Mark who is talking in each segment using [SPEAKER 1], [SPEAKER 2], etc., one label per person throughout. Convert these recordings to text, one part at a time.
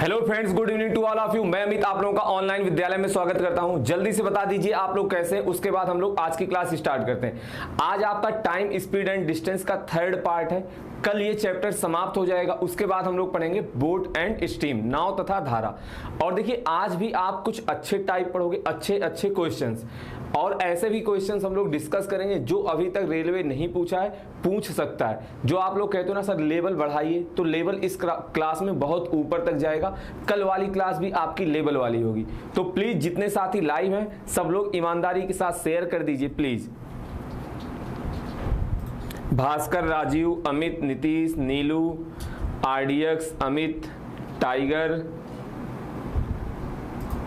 [SPEAKER 1] Hello friends, good evening to all of you. मैं अमित आप लोगों का ऑनलाइन विद्यालय में स्वागत करता हूं। जल्दी से बता दीजिए आप लोग कैसे, उसके बाद हम लोग आज की क्लास स्टार्ट करते हैं। आज आपका टाइम, स्पीड एंड डिस्टेंस का थर्ड पार्ट है। कल ये चैप्टर समाप्त हो जाएगा। उसके बाद हम लोग पढ़ेंगे बोट एंड स्टीम, नाव तथा धारा। और देखिए आज भी आप कुछ अच्छे टाइप पढ़ोगे, अच्छे क्वेश्चंस, और ऐसे भी क्वेश्चंस हम लोग डिस्कस करेंगे जो अभी तक रेलवे नहीं पूछा है, पूछ सकता है। जो आप लोग कहते हो ना सर लेवल बढ़ाइए, तो लेवल इस क्लास में बहुत ऊपर तक जाएगा। कल वाली क्लास भी आपकी लेवल वाली होगी। तो प्लीज जितने साथी लाइव हैं सब लोग ईमानदारी के साथ शेयर कर दीजिए please. Bhaskar, Rajiv, Amit, Nitish, Neelu, RDX, Amit, Tiger,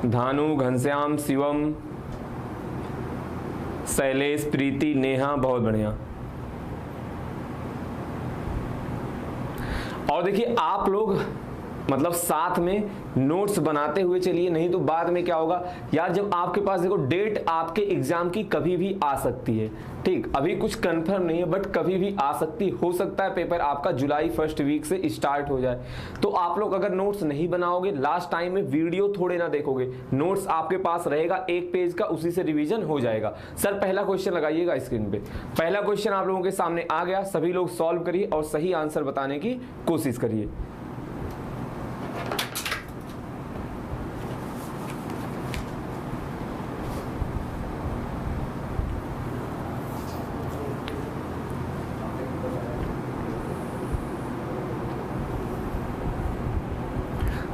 [SPEAKER 1] Dhanu, Ghanshyam, Shivam, Shailesh, Preeti, Neha, बहुत बढ़िया। और देखिए आप लोग मतलब साथ में नोट्स बनाते हुए चलिए, नहीं तो बाद में क्या होगा यार, जब आपके पास देखो डेट आपके एग्जाम की कभी भी आ सकती है। ठीक, अभी कुछ कंफर्म नहीं है बट कभी भी आ सकती, हो सकता है पेपर आपका जुलाई फर्स्ट वीक से स्टार्ट हो जाए। तो आप लोग अगर नोट्स नहीं बनाओगे, लास्ट टाइम में वीडियो थोड़े ना देखोगे, नोट्स आपके पास रहेगा एक पेज का, उसी से रिवीजन हो जाएगा। सर पहला क्वेश्चन लगाइएगा स्क्रीन पे। पहला क्वेश्चन आप लोगों के सामने आ गया, सभी लोग सॉल्व करिए और सही आंसर बताने की कोशिश करिए।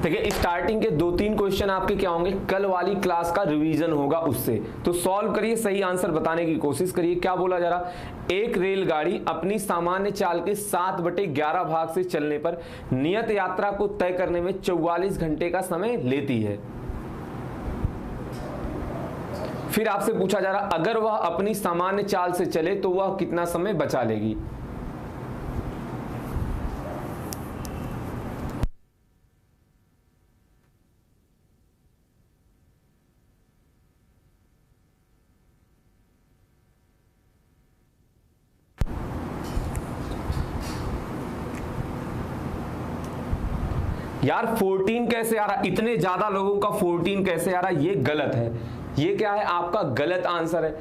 [SPEAKER 1] देखिए स्टार्टिंग के 2-3 क्वेश्चन आपके क्या होंगे, कल वाली क्लास का रिवीजन होगा उससे। तो सॉल्व करिए, सही आंसर बताने की कोशिश करिए। क्या बोला जा रहा, एक रेलगाड़ी अपनी सामान्य चाल के 7/11 भाग से चलने पर नियत यात्रा को तय करने में 44 घंटे का समय लेती है। फिर आपसे पूछा जा रहा, अगर वह अपनी सामान्य चाल से चले तो वह कितना समय बचा लेगी। यार 14 कैसे आ रहा, इतने ज्यादा लोगों का 14 कैसे आ रहा, ये गलत है। ये क्या है, आपका गलत आंसर है।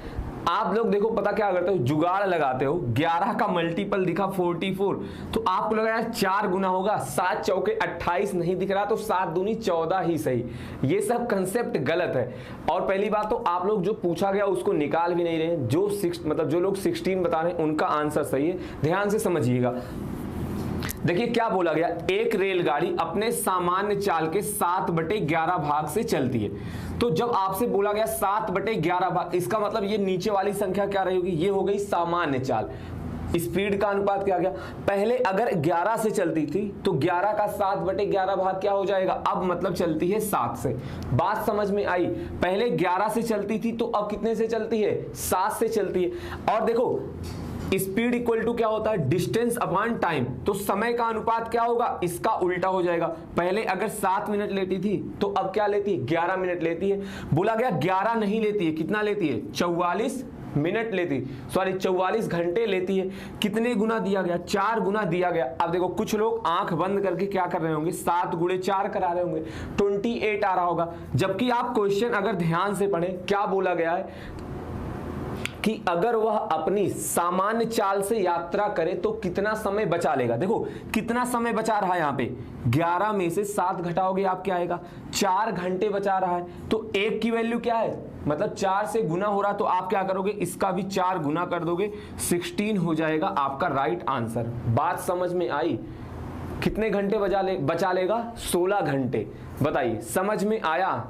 [SPEAKER 1] आप लोग देखो पता क्या करते हो, जुगाड़ लगाते हो। 11 का मल्टीपल दिखा 44, तो आपको लगा यार 4 गुना होगा, 7 चौके 28 नहीं दिख रहा तो 7 दूनी 14 ही सही। ये सब कंसेप्ट गलत है। और पहली बात तो आप लोग जो पूछा गया उसको निकाल भी नहीं रहे, जो लोग 16 बता रहे हैं उनका आंसर सही है। ध्यान से समझिएगा। देखिए क्या बोला गया, एक रेलगाड़ी अपने सामान्य चाल के 7/11 भाग से चलती है। तो जब आपसे बोला गया 7/11 भाग, इसका मतलब ये नीचे वाली संख्या क्या रहेगी, ये हो गई सामान्य चाल। स्पीड का अनुपात क्या गया, पहले अगर 11 से चलती थी तो 11 का 7/11 भाग क्या हो जाएगा, अब मतलब चलती है 7 से। बात समझ में आई, पहले 11 से चलती थी तो अब कितने से चलती है, 7 से चलती है। और देखो स्पीड इक्वल टू क्या होता है, डिस्टेंस अपॉन टाइम। तो समय का अनुपात क्या होगा, इसका उल्टा हो जाएगा। पहले अगर 7 मिनट लेती थी तो अब क्या लेती है, 11 मिनट लेती है। बोला गया 11 नहीं लेती है, कितना लेती है, 44 मिनट लेती, 44 घंटे लेती है। कितने गुना दिया गया, 4 गुना दिया गया। अब देखो कुछ लोग आंख बंद करके क्या कर रहे होंगे, 7 गुणे 4 करा रहे होंगे, 28 आ रहा होगा। जबकि आप क्वेश्चन अगर ध्यान से पढ़ें, क्या बोला गया है कि अगर वह अपनी सामान्य चाल से यात्रा करे तो कितना समय बचा लेगा। देखो कितना समय बचा रहा है, यहाँ पे 11 में से 7 घटाओगे आप क्या आएगा, 4 घंटे बचा रहा है। तो एक की वैल्यू क्या है, मतलब 4 से गुना हो रहा, तो आप क्या करोगे, इसका भी 4 गुना कर दोगे, 16 हो जाएगा आपका राइट आंसर। बात समझ में आई, कितने घंटे बचा लेगा, 16 घंटे। बताइए समझ में आया।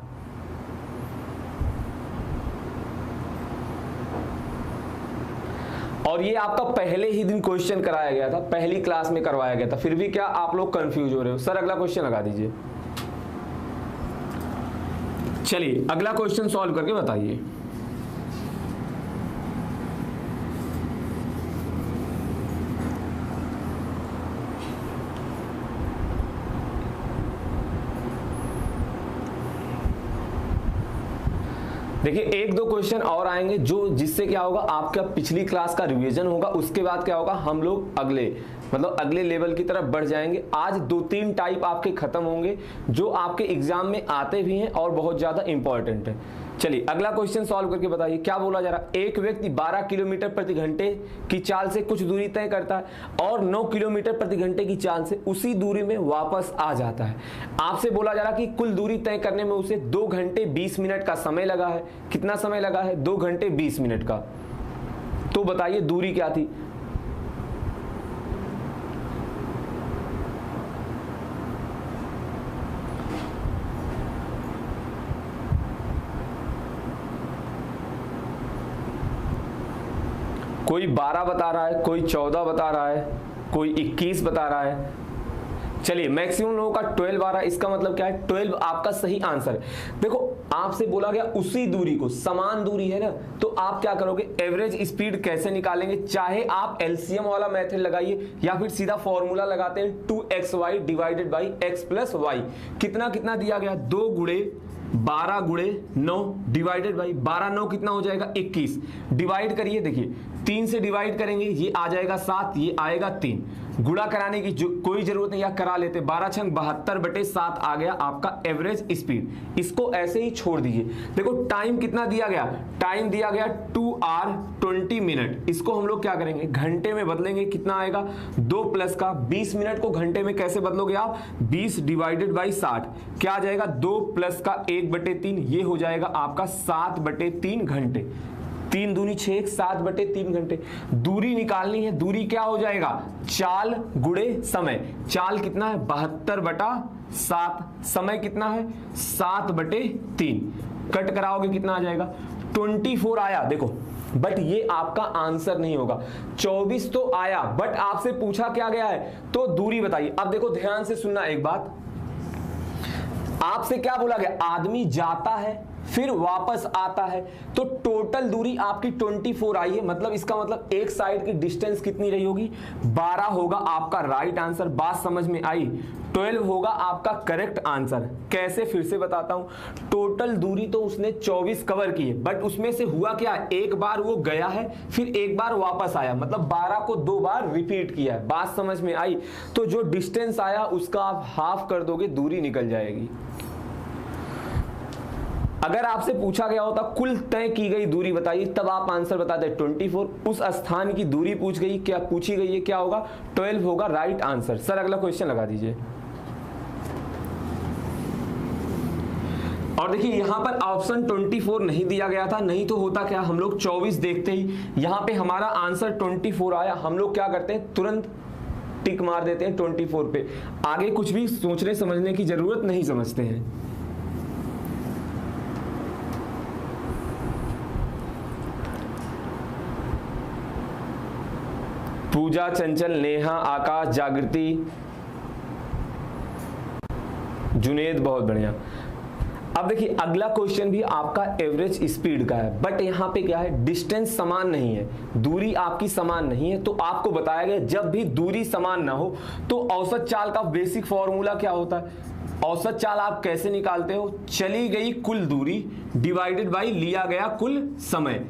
[SPEAKER 1] और ये आपका पहले ही दिन क्वेश्चन कराया गया था, पहली क्लास में करवाया गया था, फिर भी क्या आप लोग कंफ्यूज हो रहे हो। सर अगला क्वेश्चन लगा दीजिए। चलिए अगला क्वेश्चन सॉल्व करके बताइए। देखिए एक दो क्वेश्चन और आएंगे जो जिससे क्या होगा, आपका पिछली क्लास का रिवीजन होगा, उसके बाद क्या होगा, हम लोग अगले लेवल की तरफ बढ़ जाएंगे। आज 2-3 टाइप आपके खत्म होंगे जो आपके एग्जाम में आते भी हैं और बहुत ज्यादा इंपॉर्टेंट है। चलिए अगला क्वेश्चन सॉल्व करके बताइए क्या बोला जा रहा है। एक व्यक्ति 12 किलोमीटर प्रति घंटे की चाल से कुछ दूरी तय करता है और 9 किलोमीटर प्रति घंटे की चाल से उसी दूरी में वापस आ जाता है। आपसे बोला जा रहा है कि कुल दूरी तय करने में उसे 2 घंटे 20 मिनट का समय लगा है। कितना समय लगा है? 2 घंटे 20 मिनट का। तो बताइए दूरी क्या थी? कोई 12 बता रहा है, कोई 14 बता रहा है, कोई 21 बता रहा है। चलिए मैक्सिमम लोगों का 12 आ रहा है, इसका मतलब क्या है? 12 आपका सही आंसर है। देखो आपसे बोला गया उसी दूरी को, समान दूरी है ना, तो आप क्या करोगे, एवरेज स्पीड कैसे निकालेंगे? चाहे आप एलसीएम वाला मेथड लगाइए या फिर सीधा फॉर्मूला लगाते हैं 2xy divided by x plus y. कितना कितना दिया गया? 2 गुणे 12 गुणे 9 डिवाइडेड बाई 12 9 कितना हो जाएगा? 21। डिवाइड करिए, देखिए 3 से डिवाइड करेंगे, ये आ जाएगा 7, ये आएगा 3। गुणा कराने की कोई जरूरत नहीं, या करा लेते। 12 छंग 72/7 आ गया आपका एवरेज स्पीड। इसको ऐसे ही छोड़ दीजिए। देखो टाइम कितना दिया गया? टाइम दिया गया 2 आवर 20 मिनट। इसको हम लोग क्या करेंगे, घंटे में बदलेंगे। कितना आएगा? 2 प्लस का 20 मिनट को घंटे में कैसे बदलोगे आप? 20 डिवाइडेड बाई 60 क्या आ जाएगा? 2 प्लस का 1/3, ये हो जाएगा आपका 7/3 घंटे। 3 दूनी 6, 7/3 घंटे। दूरी निकालनी है, दूरी क्या हो जाएगा? चाल गुणे समय। चाल कितना है? 72/7। समय कितना है? 7/3। कट कराओगे कितना आ जाएगा? 24 आया। देखो बट ये आपका आंसर नहीं होगा। 24 तो आया बट आपसे पूछा क्या गया है? तो दूरी बताइए। अब देखो ध्यान से सुनना एक बात, आपसे क्या बोला गया? आदमी जाता है फिर वापस आता है, तो टोटल दूरी आपकी 24 आई है। मतलब इसका मतलब एक साइड की डिस्टेंस कितनी रही होगी? 12 होगा आपका राइट आंसर। बात समझ में आई? 12 होगा आपका करेक्ट आंसर। कैसे? फिर से बताता हूं। टोटल दूरी तो उसने 24 कवर की है, बट उसमें से हुआ क्या? एक बार वो गया है फिर एक बार वापस आया, मतलब 12 को 2 बार रिपीट किया है। बात समझ में आई? तो जो डिस्टेंस आया उसका आप हाफ कर दोगे, दूरी निकल जाएगी। अगर आपसे पूछा गया होता कुल तय की गई दूरी बताइए, तब आप आंसर बताते 24। उस स्थान की दूरी पूछी गई है, क्या होगा? 12 होगा राइट आंसर। सर अगला क्वेश्चन लगा दीजिए। और देखिए यहां पर ऑप्शन 24 नहीं दिया गया था, नहीं तो होता क्या, हम लोग 24 देखते ही यहां पे हमारा आंसर 24 आया, हम लोग क्या करते हैं, तुरंत टिक मार देते हैं 24 पे। आगे कुछ भी सोचने समझने की जरूरत नहीं समझते हैं। पूजा, चंचल, नेहा, आकाश, जागृति, जुनेद, बहुत बढ़िया। अब देखिए अगला क्वेश्चन भी आपका एवरेज स्पीड का है, बट यहां पे क्या है, डिस्टेंस समान नहीं है, दूरी आपकी समान नहीं है। तो आपको बताया गया जब भी दूरी समान ना हो तो औसत चाल का बेसिक फॉर्मूला क्या होता है? औसत चाल आप कैसे निकालते हो? चली गई कुल दूरी डिवाइडेड बाई लिया गया कुल समय,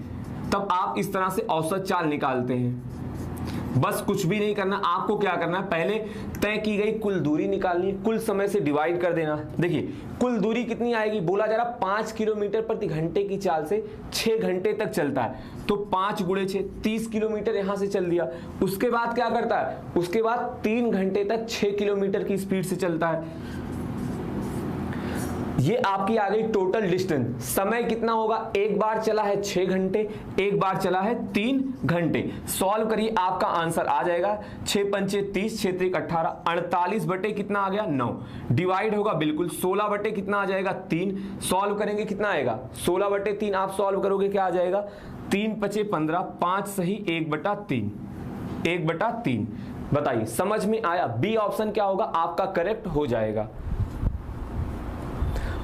[SPEAKER 1] तब आप इस तरह से औसत चाल निकालते हैं। बस कुछ भी नहीं करना, आपको क्या करना है, पहले तय की गई कुल दूरी निकालनी है, कुल समय से डिवाइड कर देना। देखिए कुल दूरी कितनी आएगी, बोला जा रहा 5 किलोमीटर प्रति घंटे की चाल से 6 घंटे तक चलता है, तो 5 गुणे 6 30 किलोमीटर यहां से चल दिया। उसके बाद क्या करता है, उसके बाद 3 घंटे तक 6 किलोमीटर की स्पीड से चलता है। ये आपकी आ गई टोटल डिस्टेंस। समय कितना होगा, एक बार चला है 6 घंटे, एक बार चला है 3 घंटे। सॉल्व करिए, आपका आंसर आ जाएगा 6 पंचे 30, 6 त्रिक 18, 48 बटे कितना आ गया 9। डिवाइड होगा बिल्कुल 16 बटे कितना आ जाएगा 3। सॉल्व करेंगे कितना आएगा 16 बटे 3, आप सॉल्व करोगे क्या आ जाएगा 3 पचे 15, 5 सही 1/3, 1/3। बताइए समझ में आया? बी ऑप्शन क्या होगा आपका करेक्ट हो जाएगा।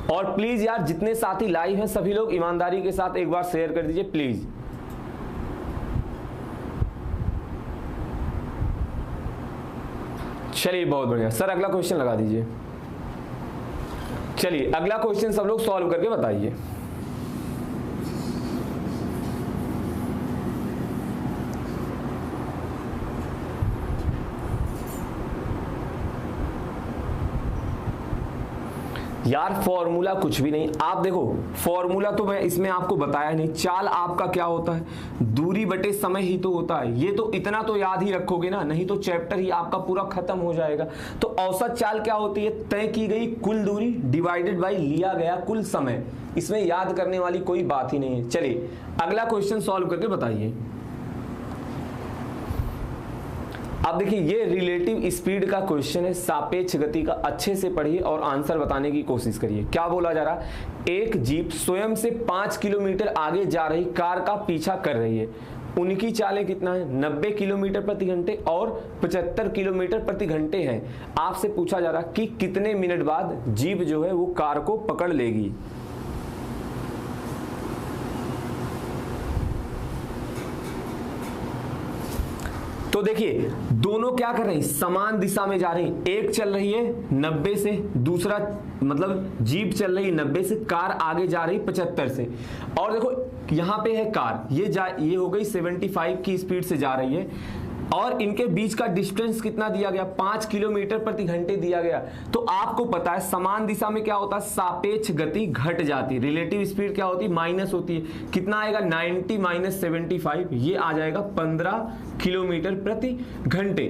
[SPEAKER 1] और प्लीज यार जितने साथी लाइव हैं सभी लोग ईमानदारी के साथ एक बार शेयर कर दीजिए प्लीज। चलिए बहुत बढ़िया। सर अगला क्वेश्चन लगा दीजिए। चलिए अगला क्वेश्चन सब लोग सॉल्व करके बताइए। यार फॉर्मूला कुछ भी नहीं, आप देखो फॉर्मूला तो मैं इसमें आपको बताया नहीं। चाल आपका क्या होता है, दूरी बटे समय ही तो होता है। ये तो इतना तो याद ही रखोगे ना, नहीं तो चैप्टर ही आपका पूरा खत्म हो जाएगा। तो औसत चाल क्या होती है, तय की गई कुल दूरी डिवाइडेड बाई लिया गया कुल समय। इसमें याद करने वाली कोई बात ही नहीं है। चलिए अगला क्वेश्चन सॉल्व करके बताइए। अब देखिए ये रिलेटिव स्पीड का क्वेश्चन है, सापेक्ष गति का। अच्छे से पढ़िए और आंसर बताने की कोशिश करिए। क्या बोला जा रहा है, एक जीप स्वयं से 5 किलोमीटर आगे जा रही कार का पीछा कर रही है। उनकी चालें कितना है, 90 किलोमीटर प्रति घंटे और 75 किलोमीटर प्रति घंटे है। आपसे पूछा जा रहा है कि कितने मिनट बाद जीप जो है वो कार को पकड़ लेगी। तो देखिए दोनों क्या कर रहे हैं, समान दिशा में जा रहे हैं। एक चल रही है 90 से, दूसरा मतलब जीप चल रही है 90 से, कार आगे जा रही 75 से। और देखो यहां पे है कार, ये हो गई 75 की स्पीड से जा रही है और इनके बीच का डिस्टेंस कितना दिया गया, 5 किलोमीटर प्रति घंटे दिया गया। तो आपको पता है समान दिशा में क्या होता है, सापेक्ष गति घट जाती है। रिलेटिव स्पीड क्या होती है, माइनस होती है। कितना आएगा, 90 माइनस 75, ये आ जाएगा 15 किलोमीटर प्रति घंटे।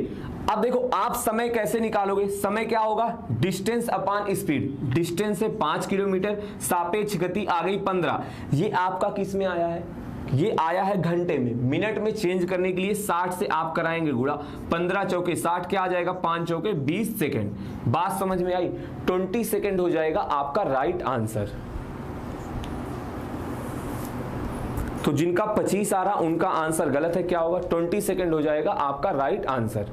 [SPEAKER 1] अब देखो आप समय कैसे निकालोगे, समय क्या होगा, डिस्टेंस अपॉन स्पीड। डिस्टेंस है 5 किलोमीटर, सापेक्ष गति आ गई 15। ये आपका किस में आया है, ये आया है घंटे में। मिनट में चेंज करने के लिए 60 से आप कराएंगे गुणा, 15 चौके 60, क्या आ जाएगा 5 चौके 20 सेकेंड। बात समझ में आई, 20 सेकेंड हो जाएगा आपका राइट आंसर। तो जिनका 25 आ रहा उनका आंसर गलत है, क्या होगा 20 सेकेंड हो जाएगा आपका राइट आंसर।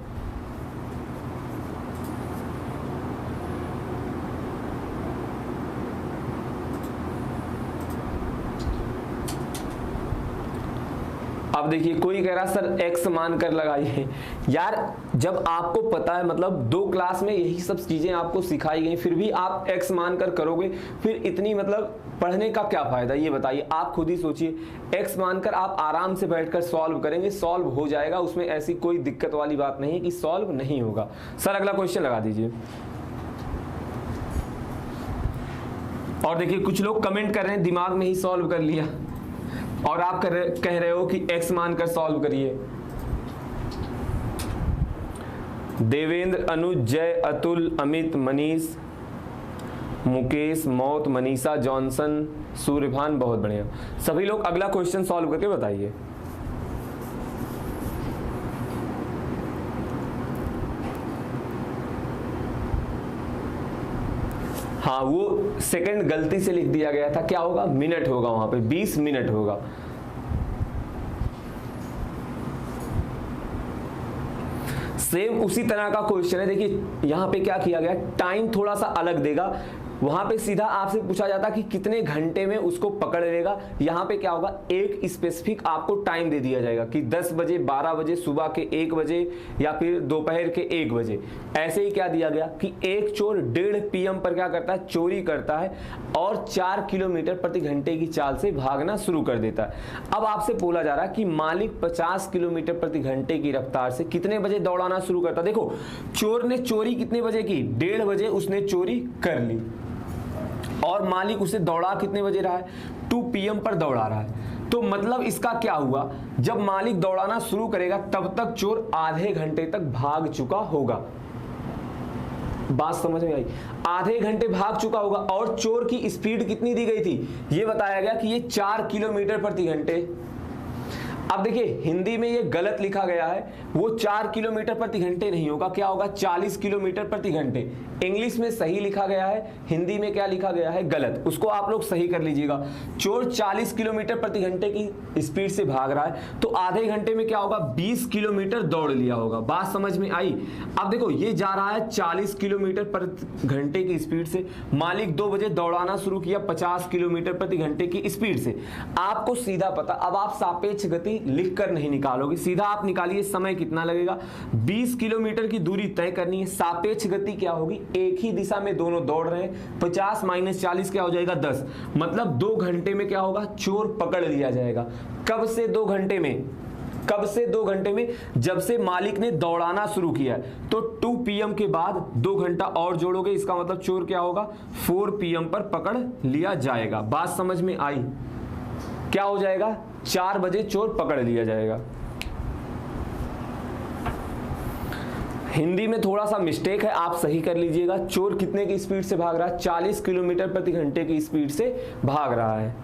[SPEAKER 1] अब देखिए कोई कह रहा सर x मान कर लगाइए। यार जब आपको पता है, मतलब 2 क्लास में यही सब चीजें आपको सिखाई गई, फिर भी आप x मान कर करोगे, फिर इतनी मतलब पढ़ने का क्या फायदा, ये बताइए। आप खुद ही सोचिए, x मानकर आप आराम से बैठकर सॉल्व करेंगे, सॉल्व हो जाएगा, उसमें ऐसी कोई दिक्कत वाली बात नहीं है कि सॉल्व नहीं होगा। सर अगला क्वेश्चन लगा दीजिए। और देखिए कुछ लोग कमेंट कर रहे हैं दिमाग में ही सॉल्व कर लिया, और आप कह रहे हो कि x मानकर सॉल्व करिए। देवेंद्र, अनुज, जय, अतुल, अमित, मनीष, मुकेश, मौत, मनीषा, जॉनसन, सूर्यभान, बहुत बढ़िया। सभी लोग अगला क्वेश्चन सॉल्व करके बताइए। हाँ वो सेकंड गलती से लिख दिया गया था, क्या होगा, मिनट होगा, वहां पे 20 मिनट होगा। सेम उसी तरह का क्वेश्चन है। देखिए यहां पे क्या किया गया, टाइम थोड़ा सा अलग देगा। वहां पे सीधा आपसे पूछा जाता कि कितने घंटे में उसको पकड़ लेगा। यहां पे क्या होगा, एक स्पेसिफिक आपको टाइम दे दिया जाएगा कि 10 बजे, 12 बजे, सुबह के 1 बजे या फिर दोपहर के 1 बजे। ऐसे ही क्या दिया गया कि एक चोर 1:30 PM पर क्या करता है, चोरी करता है और 4 किलोमीटर प्रति घंटे की चाल से भागना शुरू कर देता है। अब आपसे बोला जा रहा है कि मालिक 50 किलोमीटर प्रति घंटे की रफ्तार से कितने बजे दौड़ाना शुरू करता। देखो चोर ने चोरी कितने बजे की, 1:30 बजे उसने चोरी कर ली और मालिक उसे दौड़ा कितने बजे रहा है, 2 PM पर दौड़ा रहा है। तो मतलब इसका क्या हुआ, जब मालिक दौड़ाना शुरू करेगा तब तक चोर आधे घंटे तक भाग चुका होगा। बात समझ में आई, आधे घंटे भाग चुका होगा। और चोर की स्पीड कितनी दी गई थी, ये बताया गया कि ये 4 किलोमीटर प्रति घंटे। अब देखिए हिंदी में ये गलत लिखा गया है, वो 4 किलोमीटर प्रति घंटे नहीं होगा, क्या होगा 40 किलोमीटर प्रति घंटे। इंग्लिश में सही लिखा गया है, हिंदी में क्या लिखा गया है, गलत। उसको आप लोग सही कर लीजिएगा। चोर 40 किलोमीटर प्रति घंटे की स्पीड से भाग रहा है, तो आधे घंटे में क्या होगा, 20 किलोमीटर दौड़ लिया होगा। बात समझ में आई। अब देखो ये जा रहा है 40 किलोमीटर प्रति घंटे की स्पीड से, मालिक 2 बजे दौड़ाना शुरू किया 50 किलोमीटर प्रति घंटे की स्पीड से। आपको सीधा पता, अब आप सापेक्ष गति लिखकर नहीं निकालोगे, सीधा आप निकालिए समय कितना लगेगा। 20 किलोमीटर की दूरी तय करनी है, सापेक्ष गति क्या होगी, एक ही दिशा में दोनों दौड़ रहे हैं, 50 माइनस 40 क्या हो जाएगा 10। मतलब 2 घंटे में क्या होगा, चोर पकड़ लिया जाएगा। कब से 2 घंटे में, कब से 2 घंटे में? जब से मालिक ने दौड़ाना शुरू किया है। तो 2 PM के बाद 2 घंटा और जोड़ोगे, इसका मतलब चोर क्या होगा? 4 PM पर पकड़ लिया जाएगा। बात समझ में आई? क्या हो जाएगा? 4 बजे चोर पकड़ लिया जाएगा। हिंदी में थोड़ा सा मिस्टेक है, आप सही कर लीजिएगा। चोर कितने की स्पीड से भाग रहा है? 40 किलोमीटर प्रति घंटे की स्पीड से भाग रहा है।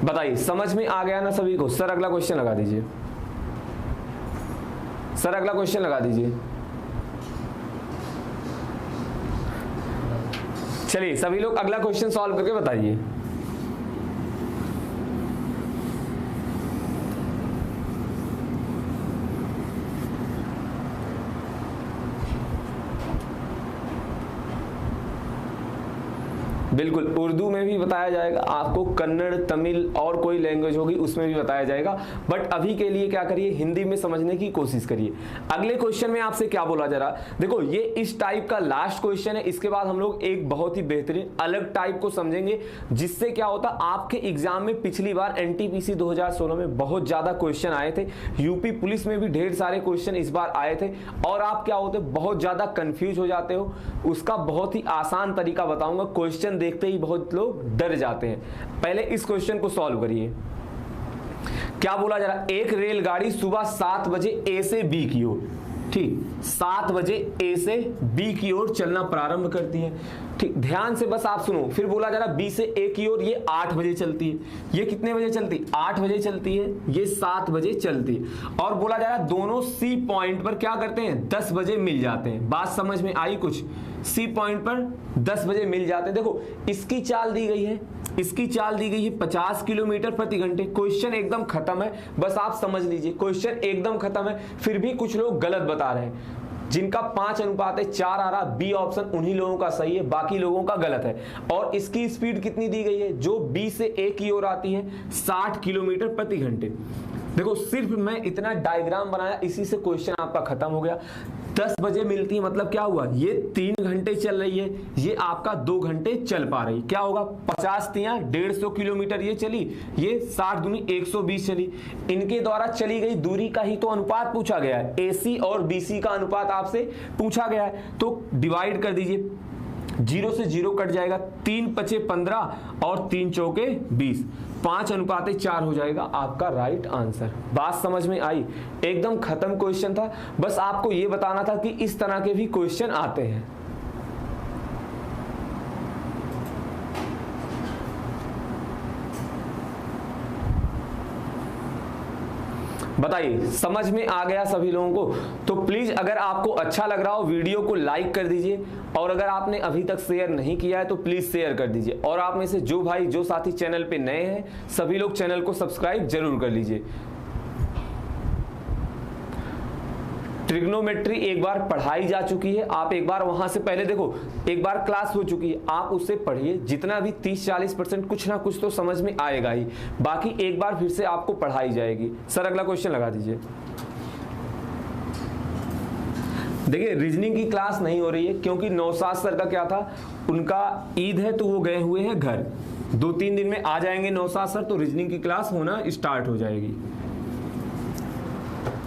[SPEAKER 1] बताइए, समझ में आ गया ना सभी को? सर अगला क्वेश्चन लगा दीजिए। सर अगला क्वेश्चन लगा दीजिए। चलिए सभी लोग अगला क्वेश्चन सॉल्व करके बताइए। बिल्कुल, उर्दू में भी बताया जाएगा आपको, कन्नड़, तमिल और कोई लैंग्वेज होगी उसमें भी बताया जाएगा, बट अभी के लिए क्या करिए, हिंदी में समझने की कोशिश करिए। अगले क्वेश्चन में आपसे क्या बोला जा रहा, देखो ये इस टाइप का लास्ट क्वेश्चन है। इसके बाद हम लोग एक बहुत ही बेहतरीन अलग टाइप को समझेंगे, जिससे क्या होता, आपके एग्जाम में पिछली बार एनटीपीसी 2016 में बहुत ज्यादा क्वेश्चन आए थे, यूपी पुलिस में भी ढेर सारे क्वेश्चन इस बार आए थे, और आप क्या होते, बहुत ज्यादा कंफ्यूज हो जाते हो। उसका बहुत ही आसान तरीका बताऊंगा, क्वेश्चन देखते ही बहुत लोग डर जाते हैं। पहले इस क्वेश्चन को सॉल्व करिए। क्या बोला जा रहा, एक रेलगाड़ी सुबह 7 बजे ए से बी की ओर, ठीक, 7 बजे ए से बी की ओर चलना प्रारंभ करती है, ठीक, ध्यान से बस आप सुनो। फिर बोला जा रहा बी से ए की ओर ये 8 बजे चलती है, ये कितने बजे चलती है? 8 बजे चलती है, ये 7 बजे चलती है। और बोला जा रहा दोनों सी पॉइंट पर क्या करते हैं, 10 बजे मिल जाते हैं। बात समझ में आई कुछ? सी पॉइंट पर 10 बजे मिल जाते हैं। देखो इसकी चाल दी गई है, इसकी चाल दी गई है 50 किलोमीटर प्रति घंटे। क्वेश्चन एकदम खत्म है, बस आप समझ लीजिए, क्वेश्चन एकदम खत्म है। फिर भी कुछ लोग गलत बता रहे हैं, जिनका 5:4 आ रहा, बी ऑप्शन उन्हीं लोगों का सही है, बाकी लोगों का गलत है। और इसकी स्पीड कितनी दी गई है, जो बी से ए की ओर आती है, 60 किलोमीटर प्रति घंटे। देखो सिर्फ मैं इतना डायग्राम बनाया, इसी से क्वेश्चन आपका खत्म हो गया। 10 बजे मिलती है, मतलब क्या हुआ, ये 3 घंटे चल रही है, ये आपका 2 घंटे चल पा रही। क्या होगा, 50 तियां 150 किलोमीटर ये चली, ये 60 दूनी 120 चली। इनके द्वारा चली गई दूरी का ही तो अनुपात पूछा गया है, एसी और बीसी का अनुपात आपसे पूछा गया है। तो डिवाइड कर दीजिए, 0 से 0 कट जाएगा, 3 पचे 15 और 3 चौके 20, 5:4 हो जाएगा आपका राइट आंसर। बात समझ में आई? एकदम खत्म क्वेश्चन था, बस आपको यह बताना था कि इस तरह के भी क्वेश्चन आते हैं। बताइए समझ में आ गया सभी लोगों को? तो प्लीज अगर आपको अच्छा लग रहा हो वीडियो को लाइक कर दीजिए, और अगर आपने अभी तक शेयर नहीं किया है तो प्लीज शेयर कर दीजिए। और आप में से जो भाई जो साथी चैनल पे नए हैं, सभी लोग चैनल को सब्सक्राइब जरूर कर लीजिए। ट्रिग्नोमेट्री एक बार पढ़ाई जा चुकी है, आप एक बार वहां से पहले देखो, एक बार क्लास हो चुकी है, आप उससे पढ़िए। जितना भी 30-40% कुछ ना कुछ तो समझ में आएगा ही, बाकी एक बार फिर से आपको पढ़ाई जाएगी। सर अगला क्वेश्चन लगा दीजिए। देखिए रीजनिंग की क्लास नहीं हो रही है, क्योंकि नौशाद सर का क्या था, उनका ईद है तो वो गए हुए हैं घर। 2-3 दिन में आ जाएंगे नौशाद सर, तो रीजनिंग की क्लास होना स्टार्ट हो जाएगी।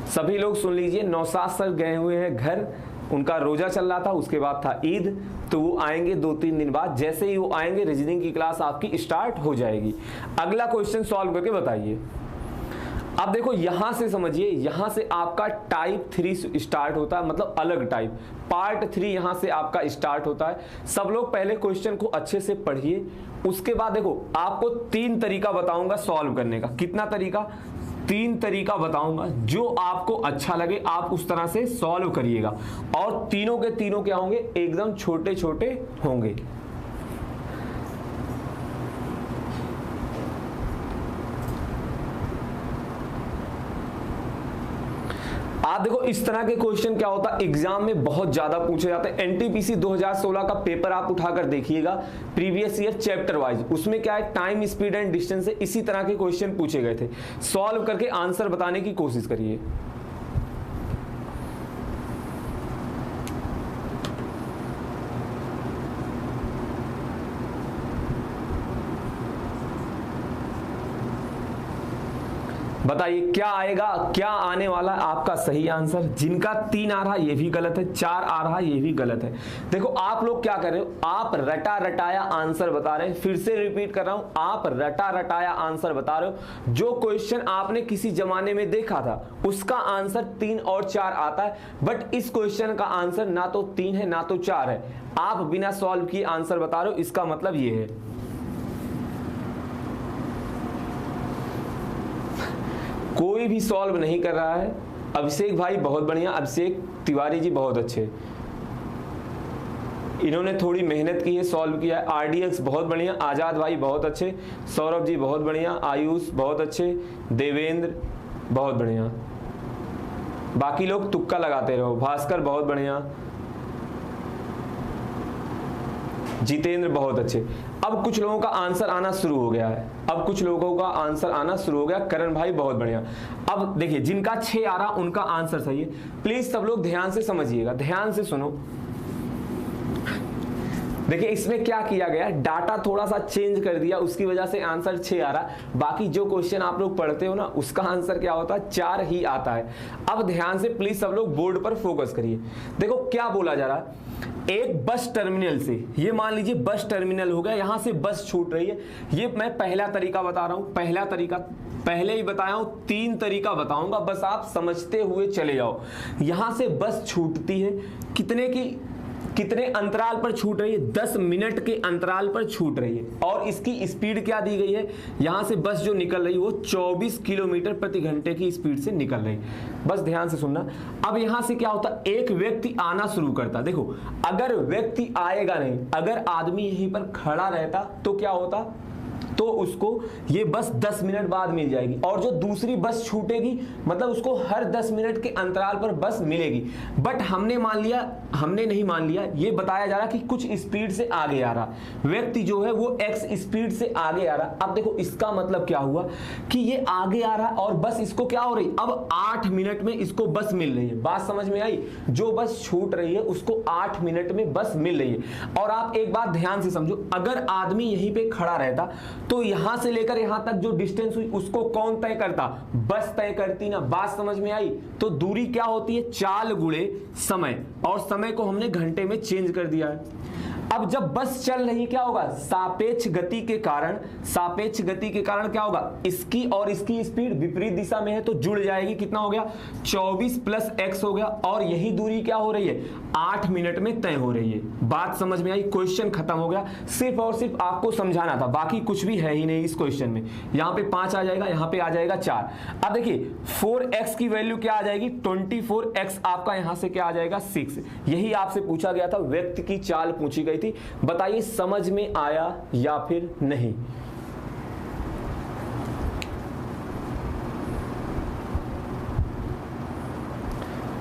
[SPEAKER 1] सभी लोग सुन लीजिए, नौशाद सर गए हुए हैं घर, उनका रोजा चल रहा था, उसके बाद था ईद, तो वो आएंगे 2-3 दिन बाद। जैसे ही वो आएंगे रीजनिंग की क्लास आपकी स्टार्ट हो जाएगी। अगला क्वेश्चन सॉल्व करके बताइए। अब देखो यहां से समझिए, यहां से आपका टाइप 3 स्टार्ट होता है, मतलब अलग टाइप, पार्ट 3 यहां से आपका स्टार्ट होता है। सब लोग पहले क्वेश्चन को अच्छे से पढ़िए, उसके बाद देखो आपको 3 तरीका बताऊंगा सॉल्व करने का। कितना तरीका? 3 तरीका बताऊंगा, जो आपको अच्छा लगे आप उस तरह से सॉल्व करिएगा। और तीनों के तीनों क्या होंगे, एकदम छोटे छोटे होंगे। आप देखो इस तरह के क्वेश्चन क्या होता है, एग्जाम में बहुत ज्यादा पूछे जाते हैं। एनटीपीसी 2016 का पेपर आप उठाकर देखिएगा, प्रीवियस ईयर चैप्टर वाइज, उसमें क्या है, टाइम, स्पीड एंड डिस्टेंस से इसी तरह के क्वेश्चन पूछे गए थे। सॉल्व करके आंसर बताने की कोशिश करिए। बताइए क्या आएगा, क्या आने वाला है आपका सही आंसर। जिनका 3 आ रहा ये भी गलत है, 4 आ रहा ये भी गलत है। देखो आप लोग क्या कर रहे हो, आप रटा रटाया आंसर बता रहे हैं। फिर से रिपीट कर रहा हूं, आप रटा रटाया आंसर बता रहे हो। जो क्वेश्चन आपने किसी जमाने में देखा था उसका आंसर 3 और 4 आता है, बट इस क्वेश्चन का आंसर ना तो 3 है ना तो 4 है। आप बिना सॉल्व किए आंसर बता रहे हो, इसका मतलब ये है। कोई भी सॉल्व नहीं कर रहा है। अभिषेक भाई बहुत बढ़िया, अभिषेक तिवारी जी बहुत अच्छे, इन्होंने थोड़ी मेहनत की है, सॉल्व किया है। आरडीएक्स बहुत बढ़िया, आजाद भाई बहुत अच्छे, सौरभ जी बहुत बढ़िया, आयुष बहुत अच्छे, देवेंद्र बहुत बढ़िया। बाकी लोग तुक्का लगाते रहो। भास्कर बहुत बढ़िया, जितेंद्र बहुत अच्छे। अब कुछ लोगों का आंसर आना शुरू हो गया है, अब कुछ लोगों का आंसर आना शुरू हो गया। करण भाई बहुत बढ़िया। अब देखिए जिनका 6 आ रहा उनका आंसर सही है। प्लीज सब लोग ध्यान से समझिएगा, ध्यान से सुनो। देखिए इसमें क्या किया गया, डाटा थोड़ा सा चेंज कर दिया, उसकी वजह से आंसर 6 आ रहा। बाकी जो क्वेश्चन आप लोग पढ़ते हो ना उसका आंसर क्या होता है, 4 ही आता है। अब ध्यान से प्लीज सब लोग बोर्ड पर फोकस करिए। देखो क्या बोला जा रहा है, एक बस टर्मिनल से, ये मान लीजिए बस टर्मिनल हो गया, यहां से बस छूट रही है। ये मैं पहला तरीका बता रहा हूं, पहला तरीका पहले ही बताया हूं, 3 तरीका बताऊंगा, बस आप समझते हुए चले जाओ। यहां से बस छूटती है, कितने अंतराल पर छूट रही है, 10 मिनट के अंतराल पर छूट रही है। और इसकी स्पीड क्या दी गई है, यहां से बस जो निकल रही है वो 24 किलोमीटर प्रति घंटे की स्पीड से निकल रही है। बस ध्यान से सुनना। अब यहां से क्या होता, एक व्यक्ति आना शुरू करता। देखो अगर व्यक्ति आएगा नहीं, अगर आदमी यहीं पर खड़ा रहता तो क्या होता, तो उसको ये बस 10 मिनट बाद मिल जाएगी। और जो दूसरी बस छूटेगी मतलब उसको हर 10 मिनट के अंतराल पर बस मिलेगी। बट हमने नहीं मान लिया, ये बताया जा रहा कि कुछ स्पीड से आगे आ रहा व्यक्ति जो है वो x स्पीड से आगे आ रहा। अब देखो इसका मतलब क्या हुआ कि ये आगे आ रहा और बस इसको क्या हो रही, अब 8 मिनट में इसको बस मिल रही है। बात समझ में आई, जो बस छूट रही है उसको 8 मिनट में बस मिल रही है। और आप एक बात ध्यान से समझो, अगर आदमी यहीं पे खड़ा रहता तो यहां से लेकर यहां तक जो डिस्टेंस हुई उसको कौन तय करता, बस तय करती ना। बात समझ में आई। तो दूरी क्या होती है, चाल गुणे समय, और समय को हमने घंटे में चेंज कर दिया है। अब जब बस चल रही क्या होगा, सापेक्ष गति के कारण क्या होगा, इसकी और इसकी स्पीड विपरीत दिशा में है तो जुड़ जाएगी। कितना हो गया, 24 + x हो गया। और यही दूरी क्या हो रही है, 8 मिनट में तय हो रही है। बात समझ में आई, क्वेश्चन खत्म हो गया। सिर्फ और सिर्फ आपको समझाना था, बाकी कुछ भी है ही नहीं इस क्वेश्चन में। यहां पे 5 आ जाएगा, यहां पे आ जाएगा 4। अब देखिए 4x की वैल्यू क्या आ जाएगी, 24x। आपका यहां से क्या आ जाएगा, 6। यही आपसे पूछा गया था, व्यक्ति की चाल पूछी गई थी। बताइए समझ में आया या फिर नहीं।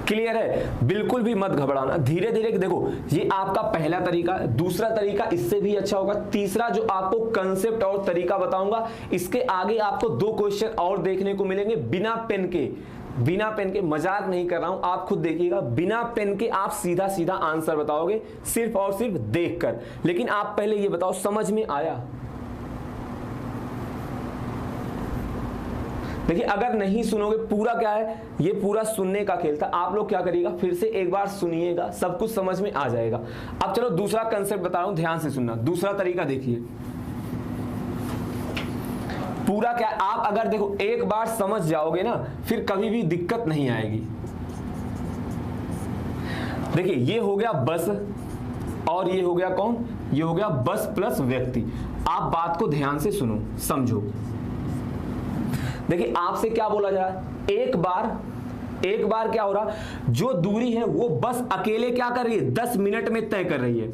[SPEAKER 1] क्लियर है, बिल्कुल भी मत घबराना, धीरे धीरे देखो। ये आपका पहला तरीका, दूसरा तरीका इससे भी अच्छा होगा। तीसरा जो आपको कंसेप्ट और तरीका बताऊंगा, इसके आगे आपको 2 क्वेश्चन और देखने को मिलेंगे बिना पेन के, मजाक नहीं कर रहा हूं, आप खुद देखिएगा। बिना पेन के आप सीधा सीधा आंसर बताओगे, सिर्फ और सिर्फ देखकर। लेकिन आप पहले ये बताओ समझ में आया। देखिए अगर नहीं सुनोगे, पूरा क्या है, ये पूरा सुनने का खेल था। आप लोग क्या करिएगा, फिर से एक बार सुनिएगा, सब कुछ समझ में आ जाएगा। अब चलो दूसरा कंसेप्ट बता रहा हूं, ध्यान से सुनना। दूसरा तरीका देखिए, पूरा क्या, आप अगर देखो एक बार समझ जाओगे ना, फिर कभी भी दिक्कत नहीं आएगी। देखिए ये हो गया बस, और ये हो गया कौन, ये हो गया बस प्लस व्यक्ति। आप बात को ध्यान से सुनो, समझो। देखिए आपसे क्या बोला जा रहा है, एक बार क्या हो रहा, जो दूरी है वो बस अकेले क्या कर रही है, 10 मिनट में तय कर रही है।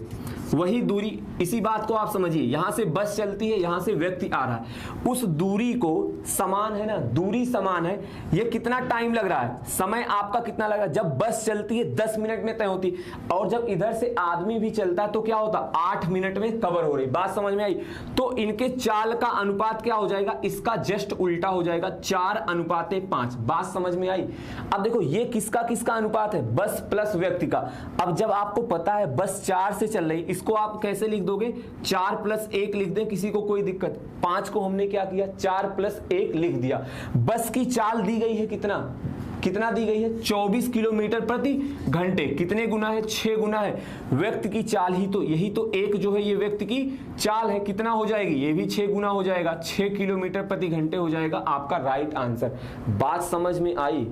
[SPEAKER 1] वही दूरी, इसी बात को आप समझिए, यहां से बस चलती है, यहां से व्यक्ति आ रहा है, उस दूरी को समान है ना, दूरी समान है। ये कितना टाइम लग रहा है, समय आपका कितना लग रहा है, जब बस चलती है 10 मिनट में तय होती, और जब इधर से आदमी भी चलता है तो क्या होता, 8 मिनट में कवर हो रही। बात समझ में आई। तो इनके चाल का अनुपात क्या हो जाएगा, इसका जस्ट उल्टा हो जाएगा, 4:5। बात समझ में आई। अब देखो ये किसका किसका अनुपात है, बस प्लस व्यक्ति का। अब जब आपको पता है बस 4 से चल रही, इसको आप कैसे लिख दोगे, 4+1 लिख दें, किसी को कोई दिक्कत। 5 को हमने क्या किया, 4+1 लिख दिया। बस की चाल दी गई है कितना दी गई है, 24 किलोमीटर प्रति घंटे। कितने गुना है, 6 गुना है। व्यक्ति की चाल ही तो, यही तो एक जो है ये व्यक्ति की चाल है, कितना हो जाएगी, ये भी 6 गुना हो जाएगा, 6 किलोमीटर प्रति घंटे हो जाएगा आपका राइट आंसर। बात समझ में आई?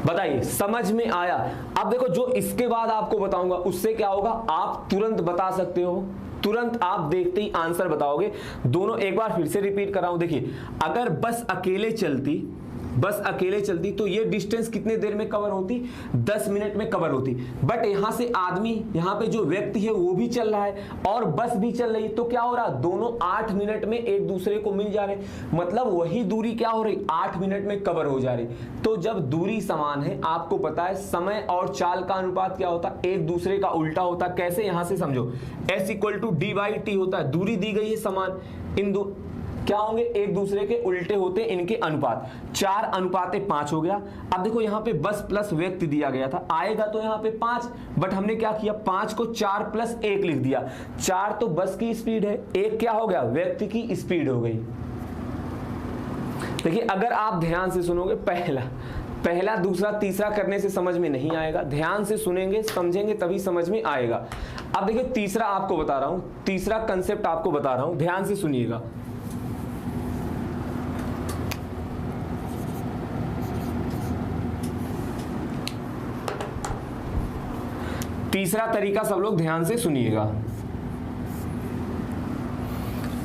[SPEAKER 1] बताइए, समझ में आया? अब देखो जो इसके बाद आपको बताऊंगा उससे क्या होगा, आप तुरंत बता सकते हो, तुरंत आप देखते ही आंसर बताओगे। दोनों एक बार फिर से रिपीट कर रहा हूं। देखिए, अगर बस अकेले चलती तो ये डिस्टेंस कितने देर में कवर होती, 10 मिनट में कवर होती। बट यहां से आदमी, यहां पे जो व्यक्ति है वो भी चल रहा है और बस भी चल रही है, तो क्या हो रहा, दोनों 8 मिनट में एक दूसरे को मिल जा रहे, मतलब वही दूरी क्या हो रही, 8 मिनट में कवर हो जा रही। तो जब दूरी समान है, आपको पता है समय और चाल का अनुपात क्या होता, एक दूसरे का उल्टा होता। कैसे, यहां से समझो, S=d/t होता है। दूरी दी गई है समान, इन दो क्या होंगे, एक दूसरे के उल्टे होते इनके अनुपात। 4:5 हो गया। अब देखो यहाँ पे बस प्लस व्यक्ति दिया गया था, आएगा तो यहाँ पे 5, बट हमने क्या किया, 5 को 4+1 लिख दिया। 4 तो बस की स्पीड है, 1 क्या हो गया, व्यक्ति की स्पीड हो गई। देखिए, अगर आप ध्यान से सुनोगे, पहला दूसरा तीसरा करने से समझ में नहीं आएगा, ध्यान से सुनेंगे समझेंगे तभी समझ में आएगा। अब देखिए तीसरा आपको बता रहा हूं, तीसरा कंसेप्ट आपको बता रहा हूं, ध्यान से सुनिएगा। तीसरा तरीका सब लोग ध्यान से सुनिएगा।